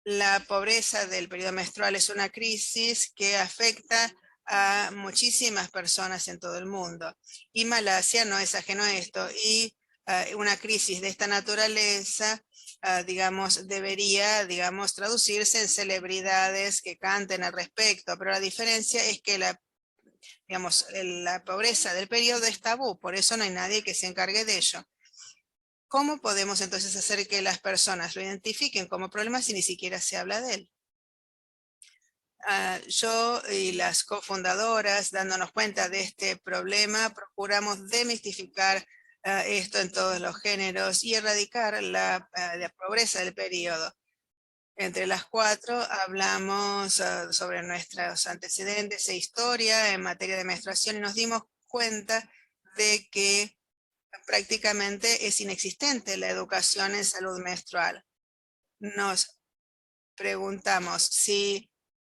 La pobreza del periodo menstrual es una crisis que afecta a muchísimas personas en todo el mundo, y Malasia no es ajeno a esto, y una crisis de esta naturaleza digamos, debería, digamos, traducirse en celebridades que canten al respecto, pero la diferencia es que digamos, la pobreza del periodo es tabú, por eso no hay nadie que se encargue de ello. ¿Cómo podemos entonces hacer que las personas lo identifiquen como problema si ni siquiera se habla de él? Yo y las cofundadoras, dándonos cuenta de este problema, procuramos demistificar esto en todos los géneros y erradicar la pobreza del periodo. Entre las cuatro hablamos sobre nuestros antecedentes e historia en materia de menstruación y nos dimos cuenta de que prácticamente es inexistente la educación en salud menstrual. Nos preguntamos si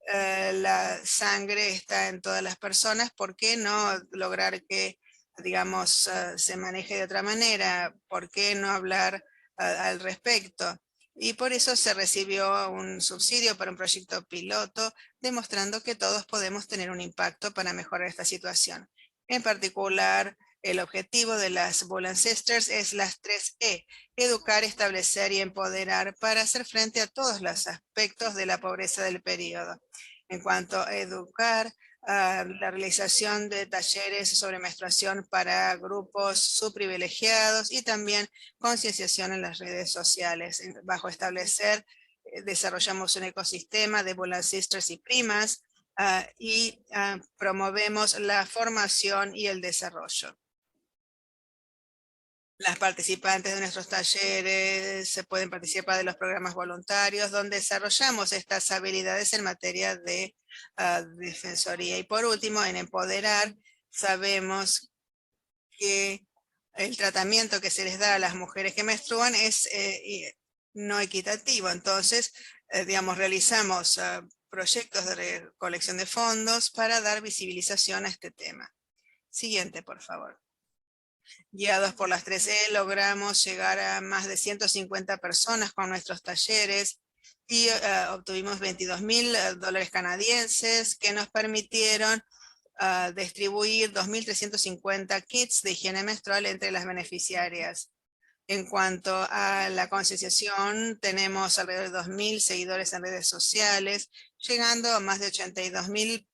la sangre está en todas las personas, ¿por qué no lograr que, digamos, se maneje de otra manera? ¿Por qué no hablar al respecto? Y por eso se recibió un subsidio para un proyecto piloto, demostrando que todos podemos tener un impacto para mejorar esta situación. En particular, el objetivo de las Bulan Sisters es las 3E: educar, establecer y empoderar para hacer frente a todos los aspectos de la pobreza del periodo. En cuanto a educar, la realización de talleres sobre menstruación para grupos subprivilegiados y también concienciación en las redes sociales, bajo establecer desarrollamos un ecosistema de Bulan Sisters y primas y promovemos la formación y el desarrollo. Las participantes de nuestros talleres se pueden participar de los programas voluntarios donde desarrollamos estas habilidades en materia de defensoría. Y por último, en empoderar, sabemos que el tratamiento que se les da a las mujeres que menstruan es no equitativo. Entonces, realizamos proyectos de recolección de fondos para dar visibilización a este tema. Siguiente, por favor. Guiados por las 3E, logramos llegar a más de 150 personas con nuestros talleres y obtuvimos $22,000 canadienses que nos permitieron distribuir 2.350 kits de higiene menstrual entre las beneficiarias. En cuanto a la concienciación, tenemos alrededor de 2.000 seguidores en redes sociales, llegando a más de 82,000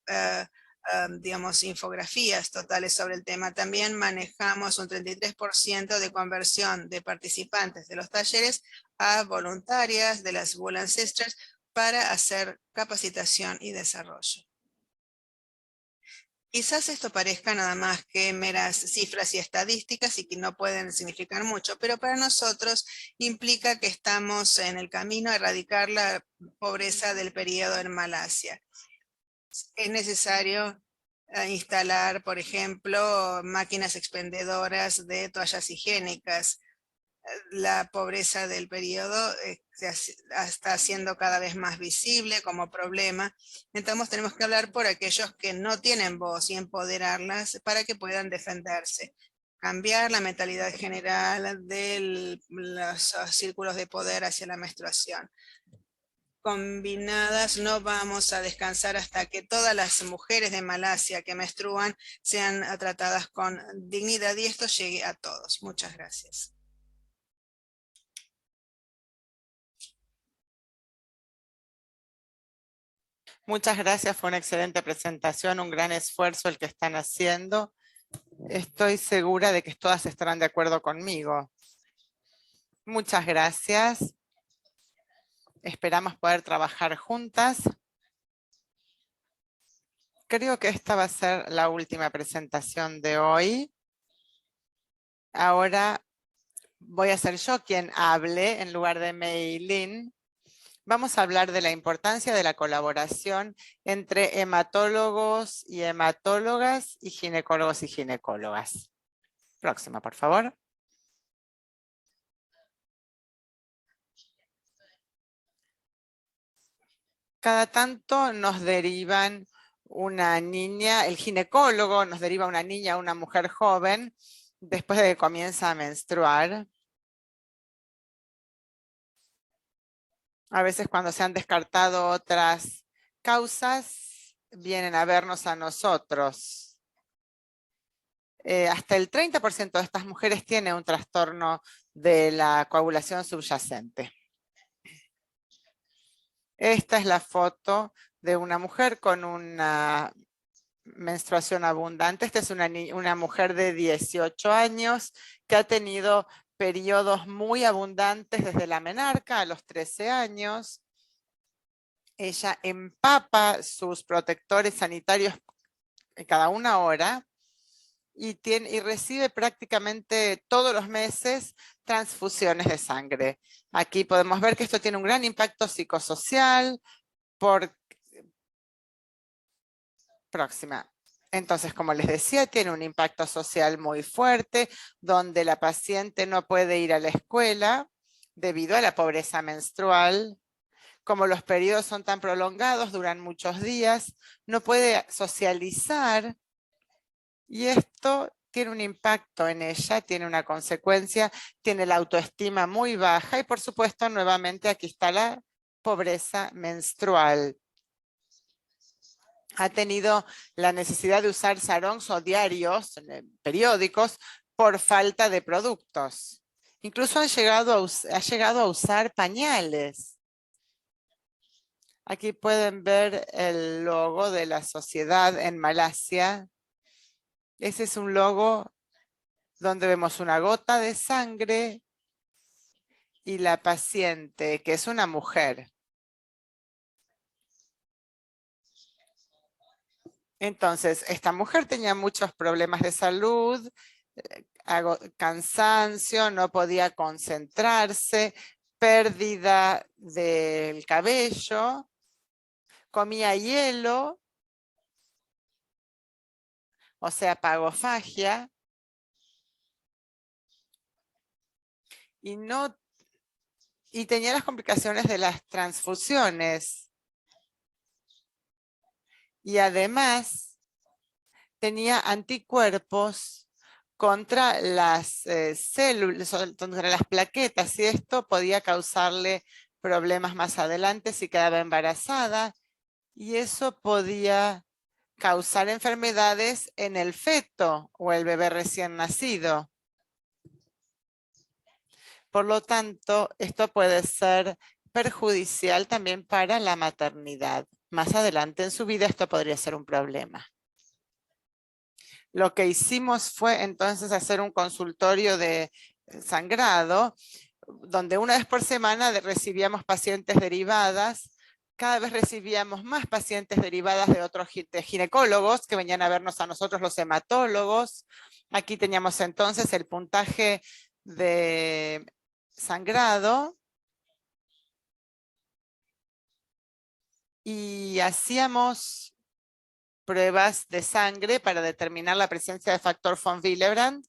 infografías totales sobre el tema. También manejamos un 33% de conversión de participantes de los talleres a voluntarias de las Bulan Sisters para hacer capacitación y desarrollo. Quizás esto parezca nada más que meras cifras y estadísticas y que no pueden significar mucho, pero para nosotros implica que estamos en el camino a erradicar la pobreza del periodo en Malasia. Es necesario instalar, por ejemplo, máquinas expendedoras de toallas higiénicas. La pobreza del periodo está siendo cada vez más visible como problema. Entonces tenemos que hablar por aquellos que no tienen voz y empoderarlas para que puedan defenderse. Cambiar la mentalidad general de los círculos de poder hacia la menstruación. Combinadas no vamos a descansar hasta que todas las mujeres de Malasia que menstruan sean tratadas con dignidad y esto llegue a todos. Muchas gracias. Muchas gracias, fue una excelente presentación, un gran esfuerzo el que están haciendo. Estoy segura de que todas estarán de acuerdo conmigo. Muchas gracias. Esperamos poder trabajar juntas. Creo que esta va a ser la última presentación de hoy. Ahora voy a ser yo quien hable en lugar de Mei Lin. Vamos a hablar de la importancia de la colaboración entre hematólogos y hematólogas y ginecólogos y ginecólogas. Próxima, por favor. Cada tanto nos derivan una niña, el ginecólogo nos deriva una niña, una mujer joven, después de que comienza a menstruar. A veces cuando se han descartado otras causas, vienen a vernos a nosotros. Hasta el 30% de estas mujeres tiene un trastorno de la coagulación subyacente. Esta es la foto de una mujer con una menstruación abundante. Esta es una mujer de 18 años que ha tenido periodos muy abundantes desde la menarca a los 13 años. Ella empapa sus protectores sanitarios cada una hora y recibe prácticamente todos los meses transfusiones de sangre. Aquí podemos ver que esto tiene un gran impacto psicosocial. Próxima. Entonces, como les decía, tiene un impacto social muy fuerte, donde la paciente no puede ir a la escuela debido a la pobreza menstrual. Como los periodos son tan prolongados, duran muchos días, no puede socializar y esto tiene un impacto en ella, tiene una consecuencia, tiene la autoestima muy baja y por supuesto nuevamente aquí está la pobreza menstrual. Ha tenido la necesidad de usar sarongs o diarios, periódicos, por falta de productos. Incluso ha llegado a usar pañales. Aquí pueden ver el logo de la sociedad en Malasia. Ese es un logo donde vemos una gota de sangre y la paciente, que es una mujer. Entonces, esta mujer tenía muchos problemas de salud, cansancio, no podía concentrarse, pérdida del cabello, comía hielo, o sea, pagofagia, y tenía las complicaciones de las transfusiones. Y además tenía anticuerpos contra las células, contra las plaquetas, y esto podía causarle problemas más adelante si quedaba embarazada, y eso podía causar enfermedades en el feto o el bebé recién nacido. Por lo tanto, esto puede ser perjudicial también para la maternidad. Más adelante en su vida esto podría ser un problema. Lo que hicimos fue entonces hacer un consultorio de sangrado, donde una vez por semana recibíamos pacientes derivadas. Cada vez recibíamos más pacientes derivadas de otros ginecólogos que venían a vernos a nosotros, los hematólogos. Aquí teníamos entonces el puntaje de sangrado y hacíamos pruebas de sangre para determinar la presencia de factor von Willebrand.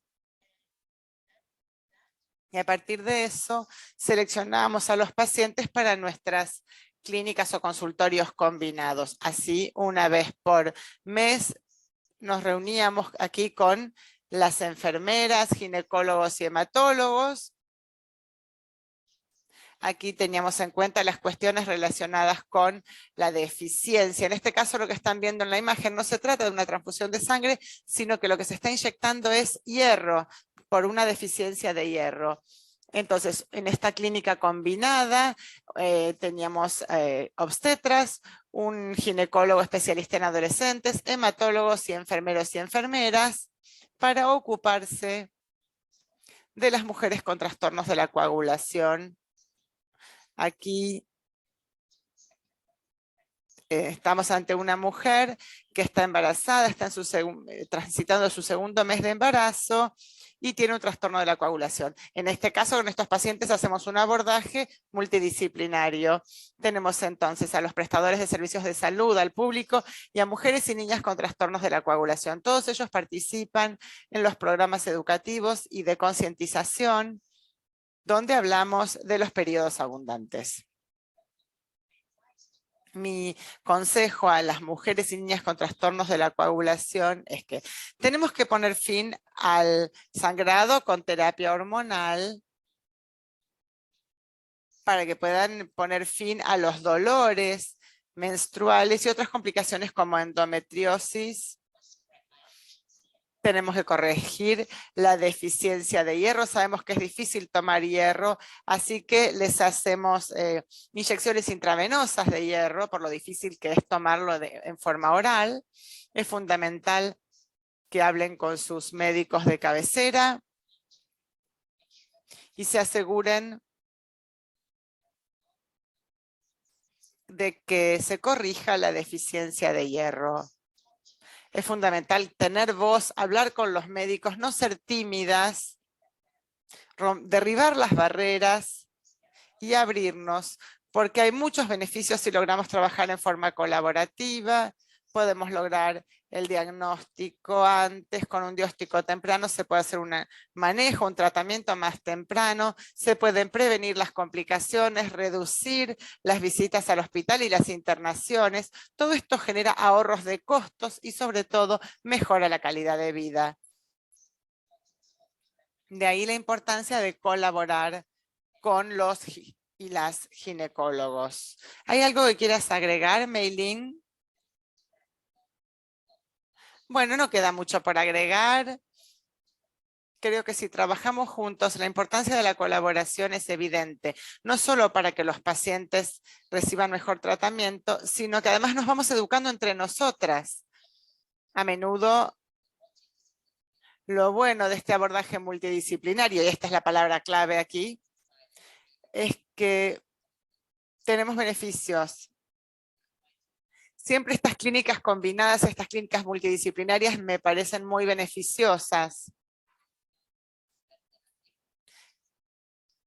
Y a partir de eso seleccionábamos a los pacientes para nuestras clínicas o consultorios combinados. Así, una vez por mes nos reuníamos aquí con las enfermeras, ginecólogos y hematólogos. Aquí teníamos en cuenta las cuestiones relacionadas con la deficiencia. En este caso, lo que están viendo en la imagen no se trata de una transfusión de sangre, sino que lo que se está inyectando es hierro por una deficiencia de hierro. Entonces, en esta clínica combinada teníamos obstetras, un ginecólogo especialista en adolescentes, hematólogos y enfermeros y enfermeras para ocuparse de las mujeres con trastornos de la coagulación. Aquí estamos ante una mujer que está embarazada, está transitando su segundo mes de embarazo y tiene un trastorno de la coagulación. En este caso, con estos pacientes hacemos un abordaje multidisciplinario. Tenemos entonces a los prestadores de servicios de salud, al público y a mujeres y niñas con trastornos de la coagulación. Todos ellos participan en los programas educativos y de concientización, donde hablamos de los periodos abundantes. Mi consejo a las mujeres y niñas con trastornos de la coagulación es que tenemos que poner fin al sangrado con terapia hormonal para que puedan poner fin a los dolores menstruales y otras complicaciones como endometriosis. Tenemos que corregir la deficiencia de hierro. Sabemos que es difícil tomar hierro, así que les hacemos inyecciones intravenosas de hierro, por lo difícil que es tomarlo en forma oral. Es fundamental que hablen con sus médicos de cabecera y se aseguren de que se corrija la deficiencia de hierro. Es fundamental tener voz, hablar con los médicos, no ser tímidas, derribar las barreras y abrirnos, porque hay muchos beneficios si logramos trabajar en forma colaborativa. Podemos lograr el diagnóstico antes, con un diagnóstico temprano se puede hacer un manejo, un tratamiento más temprano, se pueden prevenir las complicaciones, reducir las visitas al hospital y las internaciones. Todo esto genera ahorros de costos y sobre todo mejora la calidad de vida. De ahí la importancia de colaborar con los y las ginecólogos. ¿Hay algo que quieras agregar, Meilín? Bueno, no queda mucho por agregar. Creo que si trabajamos juntos, la importancia de la colaboración es evidente, no solo para que los pacientes reciban mejor tratamiento, sino que además nos vamos educando entre nosotras. A menudo, lo bueno de este abordaje multidisciplinario, y esta es la palabra clave aquí, es que tenemos beneficios. Siempre estas clínicas combinadas, estas clínicas multidisciplinarias me parecen muy beneficiosas.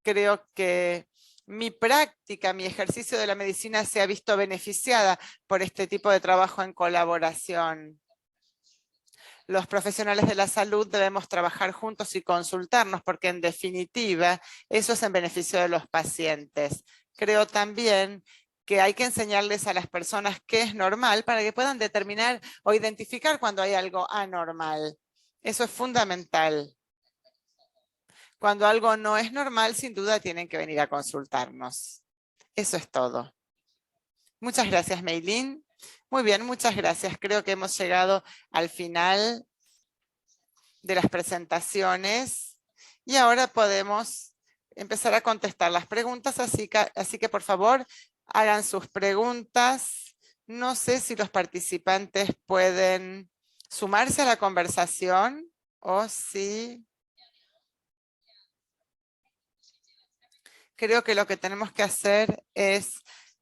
Creo que mi práctica, mi ejercicio de la medicina se ha visto beneficiada por este tipo de trabajo en colaboración. Los profesionales de la salud debemos trabajar juntos y consultarnos, porque en definitiva eso es en beneficio de los pacientes. Creo también que hay que enseñarles a las personas qué es normal para que puedan determinar o identificar cuando hay algo anormal. Eso es fundamental. Cuando algo no es normal, sin duda tienen que venir a consultarnos. Eso es todo. Muchas gracias, Meilín. Muy bien, muchas gracias. Creo que hemos llegado al final de las presentaciones y ahora podemos empezar a contestar las preguntas, así que por favor hagan sus preguntas. No sé si los participantes pueden sumarse a la conversación o si... Creo que lo que tenemos que hacer es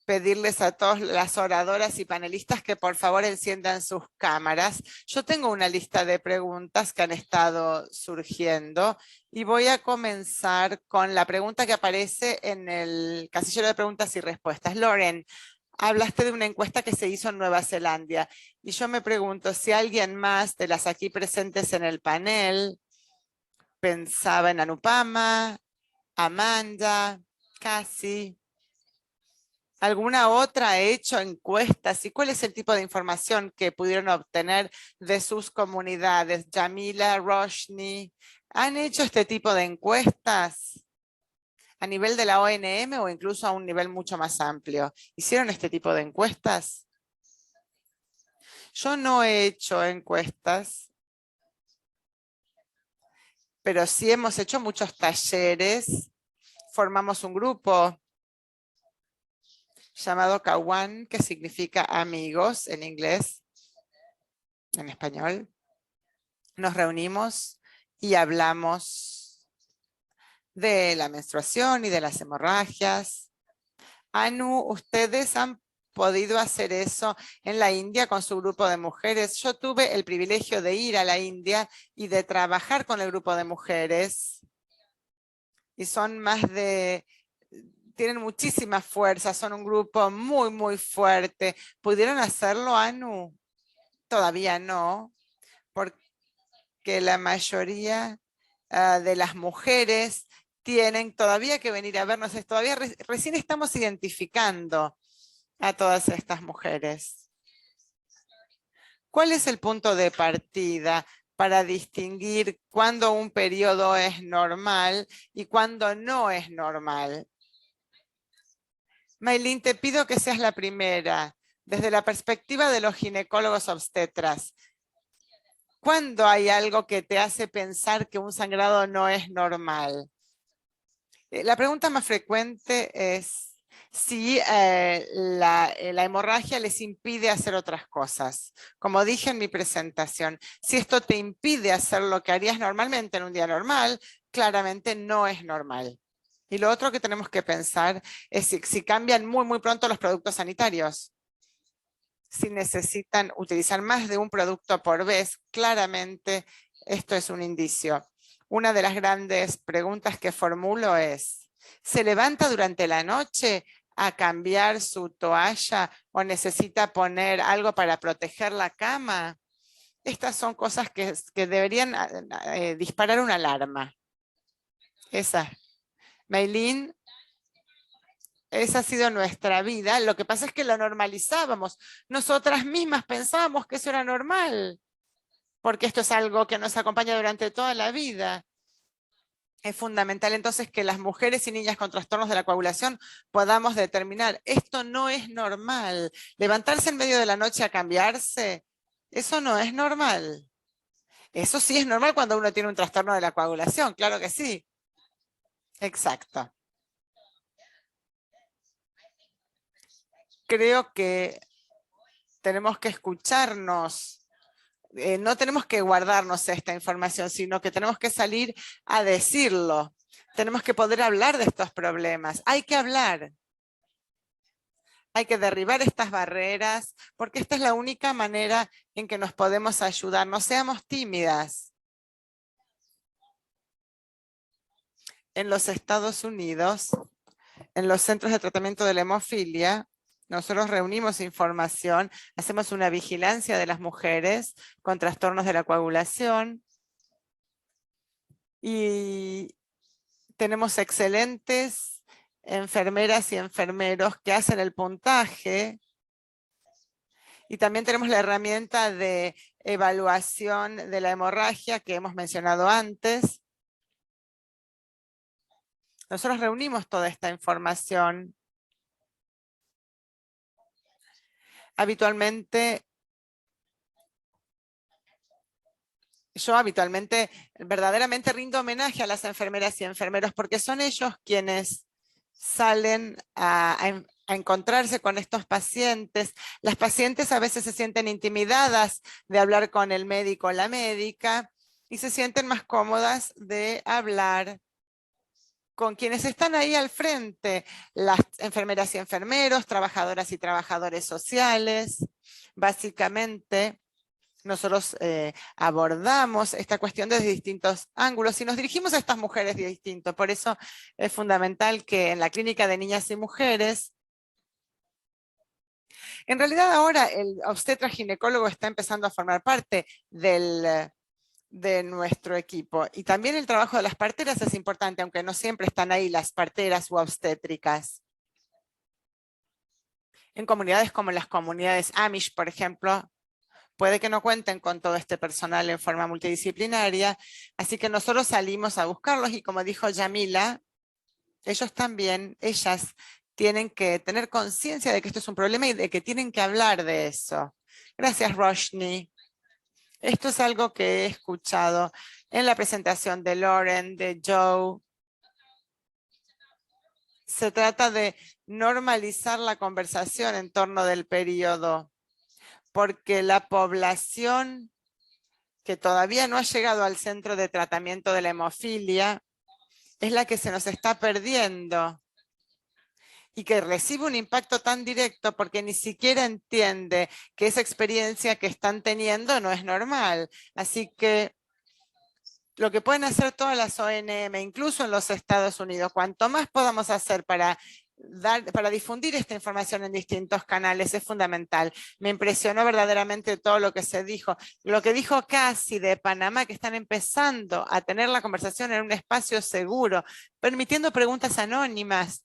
pedirles a todas las oradoras y panelistas que por favor enciendan sus cámaras. Yo tengo una lista de preguntas que han estado surgiendo y voy a comenzar con la pregunta que aparece en el casillero de preguntas y respuestas. Lauren, hablaste de una encuesta que se hizo en Nueva Zelanda y yo me pregunto si alguien más de las aquí presentes en el panel pensaba en Anupama, Amanda, Cassie, ¿alguna otra ha hecho encuestas? ¿Y cuál es el tipo de información que pudieron obtener de sus comunidades? Yamila, Roshni, ¿han hecho este tipo de encuestas a nivel de la ONM o incluso a un nivel mucho más amplio? ¿Hicieron este tipo de encuestas? Yo no he hecho encuestas, pero sí hemos hecho muchos talleres. Formamos un grupo llamado Kawan, que significa amigos en inglés, en español. Nos reunimos y hablamos de la menstruación y de las hemorragias. Anu, ¿ustedes han podido hacer eso en la India con su grupo de mujeres? Yo tuve el privilegio de ir a la India y de trabajar con el grupo de mujeres. Y son tienen muchísima fuerza, son un grupo muy, muy fuerte. ¿Pudieron hacerlo, Anu? Todavía no, porque la mayoría de las mujeres tienen todavía que venir a vernos. Todavía recién estamos identificando a todas estas mujeres. ¿Cuál es el punto de partida para distinguir cuándo un periodo es normal y cuándo no es normal? Maylin, te pido que seas la primera. Desde la perspectiva de los ginecólogos obstetras, ¿cuándo hay algo que te hace pensar que un sangrado no es normal? La pregunta más frecuente es si la hemorragia les impide hacer otras cosas. Como dije en mi presentación, si esto te impide hacer lo que harías normalmente en un día normal, claramente no es normal. Y lo otro que tenemos que pensar es si cambian muy, muy pronto los productos sanitarios. Si necesitan utilizar más de un producto por vez, claramente esto es un indicio. Una de las grandes preguntas que formulo es, ¿se levanta durante la noche a cambiar su toalla o necesita poner algo para proteger la cama? Estas son cosas que deberían disparar una alarma. Esa. Maylin, esa ha sido nuestra vida. Lo que pasa es que lo normalizábamos. Nosotras mismas pensábamos que eso era normal, porque esto es algo que nos acompaña durante toda la vida. Es fundamental entonces que las mujeres y niñas con trastornos de la coagulación podamos determinar, esto no es normal. Levantarse en medio de la noche a cambiarse, eso no es normal. Eso sí es normal cuando uno tiene un trastorno de la coagulación, claro que sí. Exacto. Creo que tenemos que escucharnos. No tenemos que guardarnos esta información, sino que tenemos que salir a decirlo. Tenemos que poder hablar de estos problemas. Hay que hablar. Hay que derribar estas barreras porque esta es la única manera en que nos podemos ayudar. No seamos tímidas. En los Estados Unidos, en los centros de tratamiento de la hemofilia, nosotros reunimos información, hacemos una vigilancia de las mujeres con trastornos de la coagulación y tenemos excelentes enfermeras y enfermeros que hacen el puntaje y también tenemos la herramienta de evaluación de la hemorragia que hemos mencionado antes. Nosotros reunimos toda esta información. Yo habitualmente verdaderamente rindo homenaje a las enfermeras y enfermeros porque son ellos quienes salen a encontrarse con estos pacientes. Las pacientes a veces se sienten intimidadas de hablar con el médico o la médica y se sienten más cómodas de hablar con quienes están ahí al frente, las enfermeras y enfermeros, trabajadoras y trabajadores sociales. Básicamente, nosotros abordamos esta cuestión desde distintos ángulos y nos dirigimos a estas mujeres de distinto. Por eso es fundamental que en la clínica de niñas y mujeres, en realidad ahora el obstetra ginecólogo está empezando a formar parte de nuestro equipo. Y también el trabajo de las parteras es importante, aunque no siempre están ahí las parteras u obstétricas. En comunidades como las comunidades Amish, por ejemplo, puede que no cuenten con todo este personal en forma multidisciplinaria, así que nosotros salimos a buscarlos y como dijo Yamila, ellas tienen que tener conciencia de que esto es un problema y de que tienen que hablar de eso. Gracias, Roshni. Esto es algo que he escuchado en la presentación de Lauren, de Joe. Se trata de normalizar la conversación en torno del periodo, porque la población que todavía no ha llegado al centro de tratamiento de la hemofilia es la que se nos está perdiendo y que recibe un impacto tan directo porque ni siquiera entiende que esa experiencia que están teniendo no es normal. Así que lo que pueden hacer todas las ONM, incluso en los Estados Unidos, cuanto más podamos hacer para difundir esta información en distintos canales es fundamental. Me impresionó verdaderamente todo lo que se dijo. Lo que dijo Casi de Panamá, que están empezando a tener la conversación en un espacio seguro, permitiendo preguntas anónimas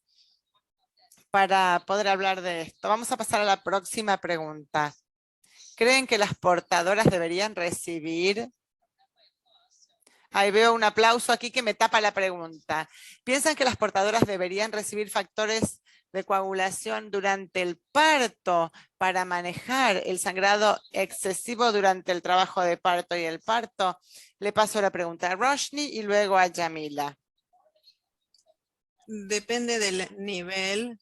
para poder hablar de esto. Vamos a pasar a la próxima pregunta. ¿Creen que las portadoras deberían recibir? Ahí veo un aplauso aquí que me tapa la pregunta. ¿Piensan que las portadoras deberían recibir factores de coagulación durante el parto para manejar el sangrado excesivo durante el trabajo de parto y el parto? Le paso la pregunta a Roshni y luego a Yamila. Depende del nivel.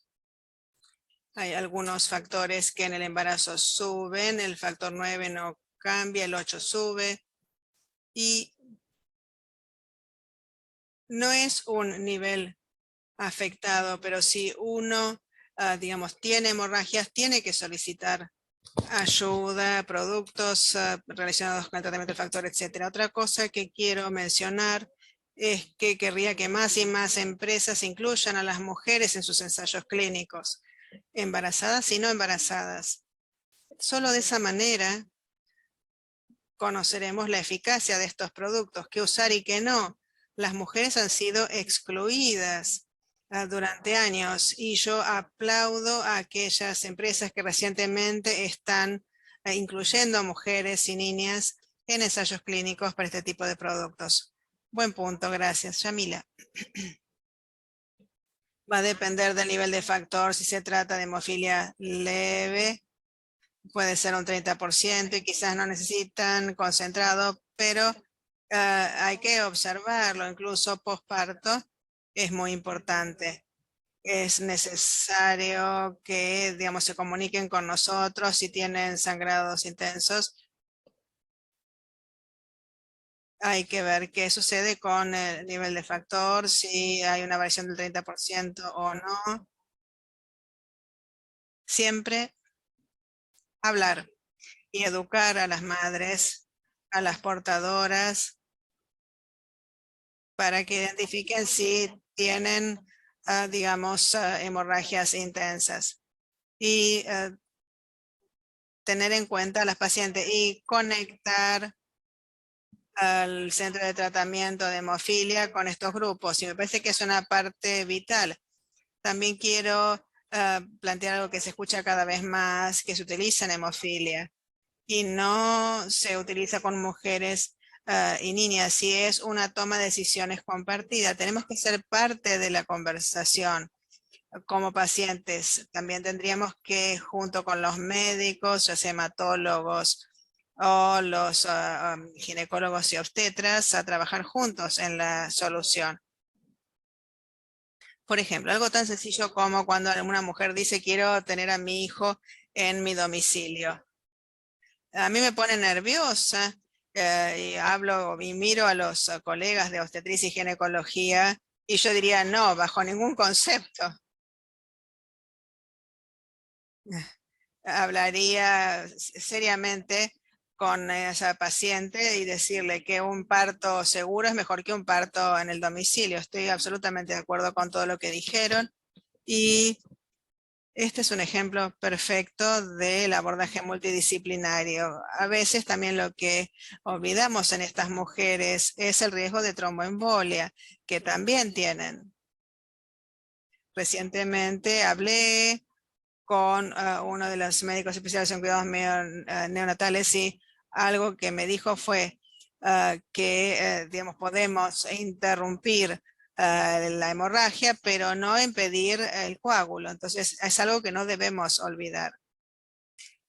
Hay algunos factores que en el embarazo suben, el factor 9 no cambia, el 8 sube y no es un nivel afectado, pero si uno, digamos, tiene hemorragias, tiene que solicitar ayuda, productos relacionados con el tratamiento del factor, etcétera. Otra cosa que quiero mencionar es que querría que más y más empresas incluyan a las mujeres en sus ensayos clínicos, embarazadas y no embarazadas. Solo de esa manera conoceremos la eficacia de estos productos, qué usar y qué no. Las mujeres han sido excluidas durante años y yo aplaudo a aquellas empresas que recientemente están incluyendo a mujeres y niñas en ensayos clínicos para este tipo de productos. Buen punto, gracias. Yamila. Va a depender del nivel de factor, si se trata de hemofilia leve, puede ser un 30% y quizás no necesitan concentrado, pero hay que observarlo, incluso posparto es muy importante. Es necesario que, digamos, se comuniquen con nosotros si tienen sangrados intensos. Hay que ver qué sucede con el nivel de factor, si hay una variación del 30% o no. siempre hablar y educar a las madres, a las portadoras, para que identifiquen si tienen, digamos, hemorragias intensas. Y tener en cuenta a las pacientes y conectar al centro de tratamiento de hemofilia con estos grupos. Y me parece que es una parte vital. También quiero plantear algo que se escucha cada vez más, que se utiliza en hemofilia y no se utiliza con mujeres y niñas, y es una toma de decisiones compartida. Tenemos que ser parte de la conversación como pacientes. También tendríamos que, junto con los médicos, los hematólogos o los ginecólogos y obstetras, a trabajar juntos en la solución. Por ejemplo, algo tan sencillo como cuando una mujer dice quiero tener a mi hijo en mi domicilio. A mí me pone nerviosa y hablo y miro a los colegas de obstetricia y ginecología y yo diría no, bajo ningún concepto. Hablaría seriamente con esa paciente y decirle que un parto seguro es mejor que un parto en el domicilio. Estoy absolutamente de acuerdo con todo lo que dijeron y este es un ejemplo perfecto del abordaje multidisciplinario. A veces también lo que olvidamos en estas mujeres es el riesgo de tromboembolia, que también tienen. Recientemente hablé con uno de los médicos especiales en cuidados neonatales y algo que me dijo fue que digamos, podemos interrumpir la hemorragia, pero no impedir el coágulo. Entonces, es algo que no debemos olvidar.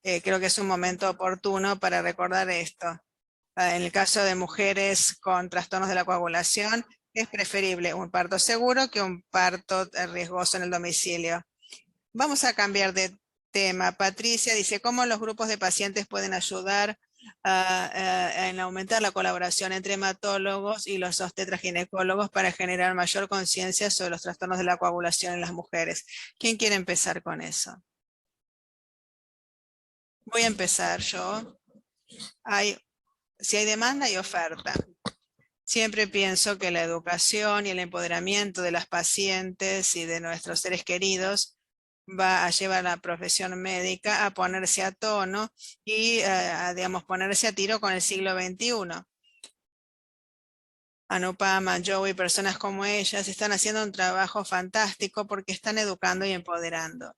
Creo que es un momento oportuno para recordar esto. En el caso de mujeres con trastornos de la coagulación, es preferible un parto seguro que un parto riesgoso en el domicilio. Vamos a cambiar de tema. Patricia dice, ¿cómo los grupos de pacientes pueden ayudar en aumentar la colaboración entre hematólogos y los obstetras ginecólogos para generar mayor conciencia sobre los trastornos de la coagulación en las mujeres? ¿Quién quiere empezar con eso? Voy a empezar yo. Si hay demanda, hay oferta. Siempre pienso que la educación y el empoderamiento de las pacientes y de nuestros seres queridos va a llevar a la profesión médica a ponerse a tono y digamos, ponerse a tiro con el siglo XXI. Anupama, Joe y personas como ellas están haciendo un trabajo fantástico porque están educando y empoderando.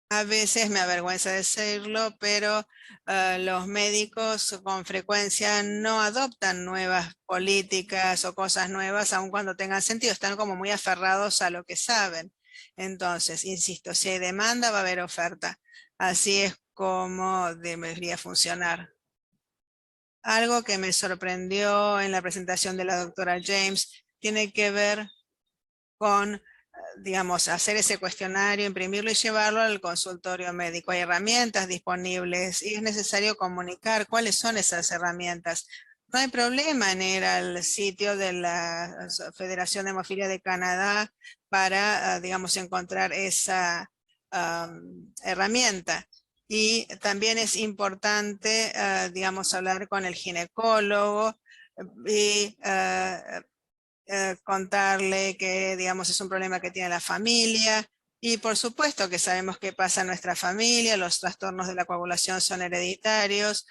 A veces me avergüenza decirlo, pero los médicos con frecuencia no adoptan nuevas políticas o cosas nuevas, aun cuando tengan sentido. Están como muy aferrados a lo que saben. Entonces, insisto, si hay demanda, va a haber oferta. Así es como debería funcionar. Algo que me sorprendió en la presentación de la doctora James tiene que ver con digamos, hacer ese cuestionario, imprimirlo y llevarlo al consultorio médico. Hay herramientas disponibles y es necesario comunicar cuáles son esas herramientas. No hay problema en ir al sitio de la Federación de Hemofilia de Canadá para, digamos, encontrar esa herramienta. Y también es importante, digamos, hablar con el ginecólogo y contarle que, digamos, es un problema que tiene la familia. Y por supuesto que sabemos qué pasa en nuestra familia, los trastornos de la coagulación son hereditarios,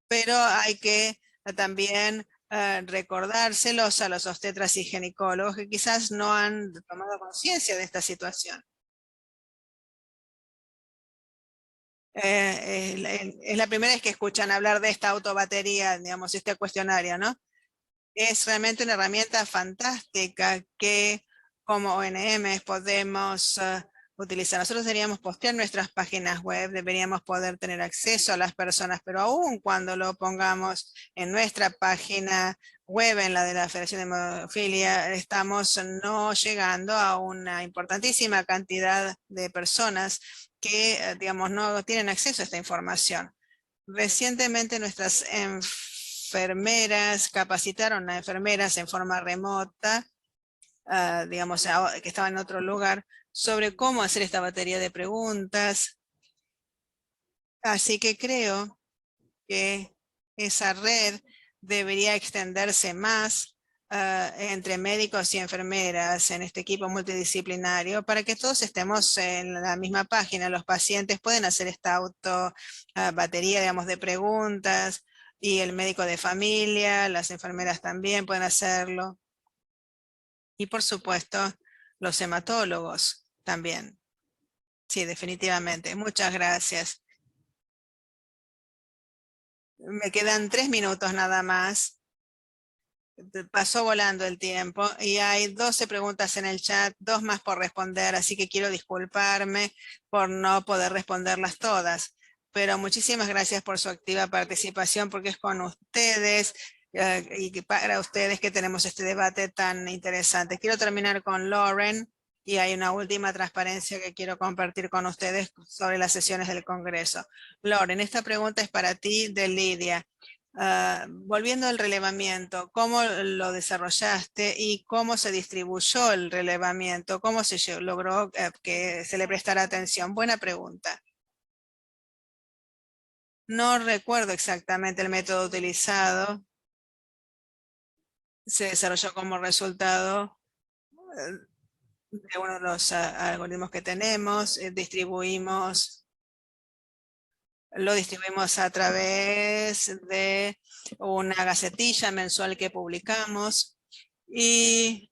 pero hay que también recordárselos a los obstetras y ginecólogos que quizás no han tomado conciencia de esta situación. Es la primera vez que escuchan hablar de esta autobatería, digamos, este cuestionario, ¿no? Es realmente una herramienta fantástica que como ONM podemos utilizar. Nosotros deberíamos postear nuestras páginas web, deberíamos poder tener acceso a las personas, pero aún cuando lo pongamos en nuestra página web, en la de la Federación de Hemofilia, estamos no llegando a una importantísima cantidad de personas que, digamos, no tienen acceso a esta información. Recientemente nuestras enfermeras capacitaron a enfermeras en forma remota digamos, que estaba en otro lugar, sobre cómo hacer esta batería de preguntas. Así que creo que esa red debería extenderse más entre médicos y enfermeras en este equipo multidisciplinario para que todos estemos en la misma página. Los pacientes pueden hacer esta batería, digamos, de preguntas, y el médico de familia, las enfermeras también pueden hacerlo. Y por supuesto, los hematólogos también. Sí, definitivamente. Muchas gracias. Me quedan 3 minutos nada más. Pasó volando el tiempo y hay 12 preguntas en el chat, 2 más por responder, así que quiero disculparme por no poder responderlas todas. Pero muchísimas gracias por su activa participación, porque es con ustedes y para ustedes que tenemos este debate tan interesante. Quiero terminar con Lauren y hay una última transparencia que quiero compartir con ustedes sobre las sesiones del Congreso. Lauren, esta pregunta es para ti de Lidia. Volviendo al relevamiento, ¿cómo lo desarrollaste y cómo se distribuyó el relevamiento? ¿Cómo se logró que se le prestara atención? Buena pregunta. No recuerdo exactamente el método utilizado. Se desarrolló como resultado de uno de los algoritmos que tenemos. Lo distribuimos a través de una gacetilla mensual que publicamos, y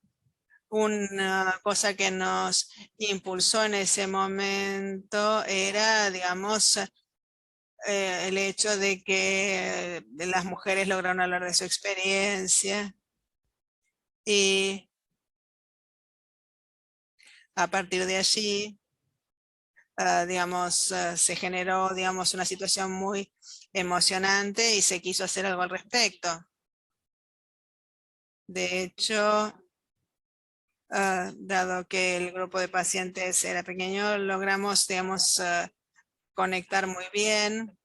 una cosa que nos impulsó en ese momento era, digamos, el hecho de que las mujeres lograron hablar de su experiencia, y a partir de allí, digamos, se generó, digamos, una situación muy emocionante y se quiso hacer algo al respecto. De hecho, dado que el grupo de pacientes era pequeño, logramos, digamos, conectar muy bien,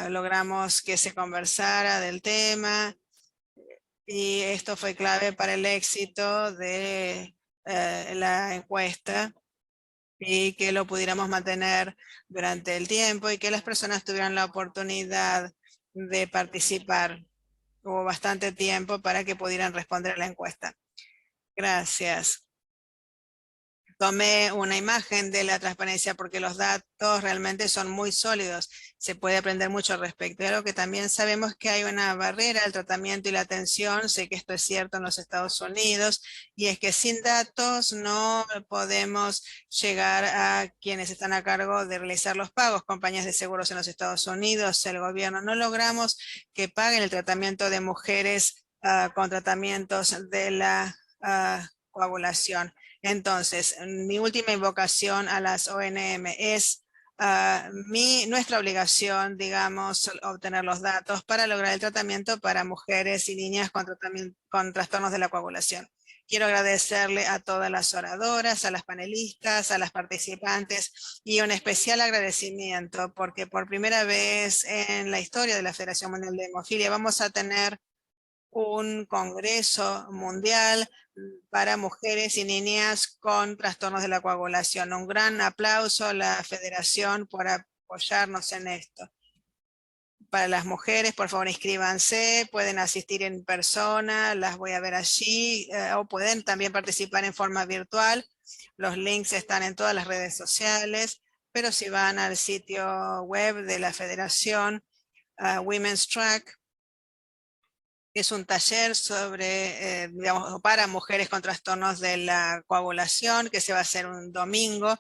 logramos que se conversara del tema, y esto fue clave para el éxito de la encuesta, y que lo pudiéramos mantener durante el tiempo y que las personas tuvieran la oportunidad de participar. Hubo bastante tiempo para que pudieran responder a la encuesta. Gracias. Tomé una imagen de la transparencia porque los datos realmente son muy sólidos. Se puede aprender mucho al respecto. Y algo que también sabemos, que hay una barrera al tratamiento y la atención. Sé que esto es cierto en los Estados Unidos, y es que sin datos no podemos llegar a quienes están a cargo de realizar los pagos. Compañías de seguros en los Estados Unidos, el gobierno, no logramos que paguen el tratamiento de mujeres con tratamientos de la coagulación. Entonces, mi última invocación a las ONM es nuestra obligación, digamos, obtener los datos para lograr el tratamiento para mujeres y niñas con trastornos de la coagulación. Quiero agradecerle a todas las oradoras, a las panelistas, a las participantes, y un especial agradecimiento porque por primera vez en la historia de la Federación Mundial de Hemofilia vamos a tener un congreso mundial para mujeres y niñas con trastornos de la coagulación. Un gran aplauso a la Federación por apoyarnos en esto. Para las mujeres, por favor, inscríbanse, pueden asistir en persona, las voy a ver allí, o pueden también participar en forma virtual. Los links están en todas las redes sociales, pero si van al sitio web de la Federación, Women's Track, es un taller sobre, digamos, para mujeres con trastornos de la coagulación, que se va a hacer un domingo,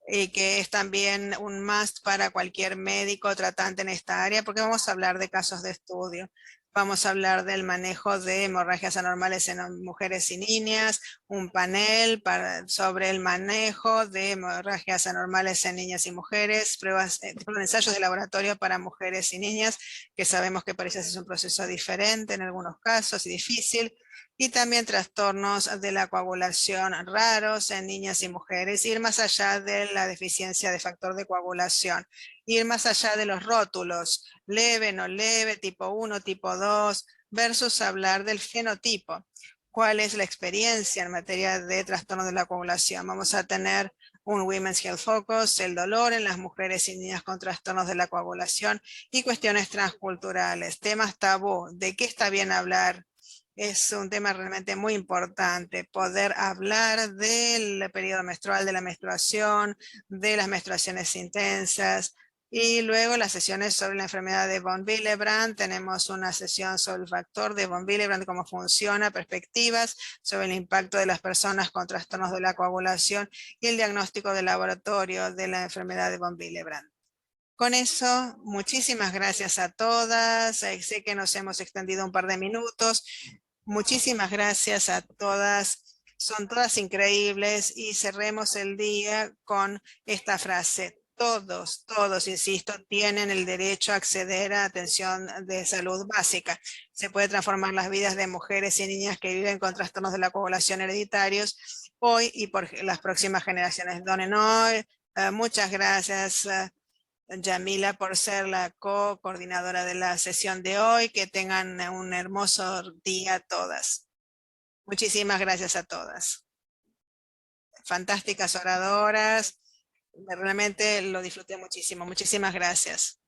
y que es también un must para cualquier médico tratante en esta área, porque vamos a hablar de casos de estudio. Vamos a hablar del manejo de hemorragias anormales en mujeres y niñas, un panel sobre el manejo de hemorragias anormales en niñas y mujeres, pruebas, ensayos de laboratorio para mujeres y niñas, que sabemos que parece ser un proceso diferente en algunos casos y difícil, y también trastornos de la coagulación raros en niñas y mujeres, ir más allá de la deficiencia de factor de coagulación, ir más allá de los rótulos, leve, no leve, tipo 1, tipo 2, versus hablar del fenotipo. cuál es la experiencia en materia de trastornos de la coagulación. Vamos a tener un Women's Health Focus, el dolor en las mujeres y niñas con trastornos de la coagulación y cuestiones transculturales, temas tabú, de qué está bien hablar. Es un tema realmente muy importante, poder hablar del periodo menstrual, de la menstruación, de las menstruaciones intensas, y luego las sesiones sobre la enfermedad de von Willebrand. Tenemos una sesión sobre el factor de von Willebrand, cómo funciona, perspectivas sobre el impacto de las personas con trastornos de la coagulación y el diagnóstico de laboratorio de la enfermedad de von Willebrand. Con eso, muchísimas gracias a todas. Sé que nos hemos extendido un par de minutos. Muchísimas gracias a todas. Son todas increíbles y cerremos el día con esta frase. Todos, insisto, tienen el derecho a acceder a atención de salud básica. Se puede transformar las vidas de mujeres y niñas que viven con trastornos de la coagulación hereditarios hoy y por las próximas generaciones. Donen hoy. Muchas gracias, Yamila, por ser la coordinadora de la sesión de hoy. Que tengan un hermoso día todas. Muchísimas gracias a todas. Fantásticas oradoras. Realmente lo disfruté muchísimo. Muchísimas gracias.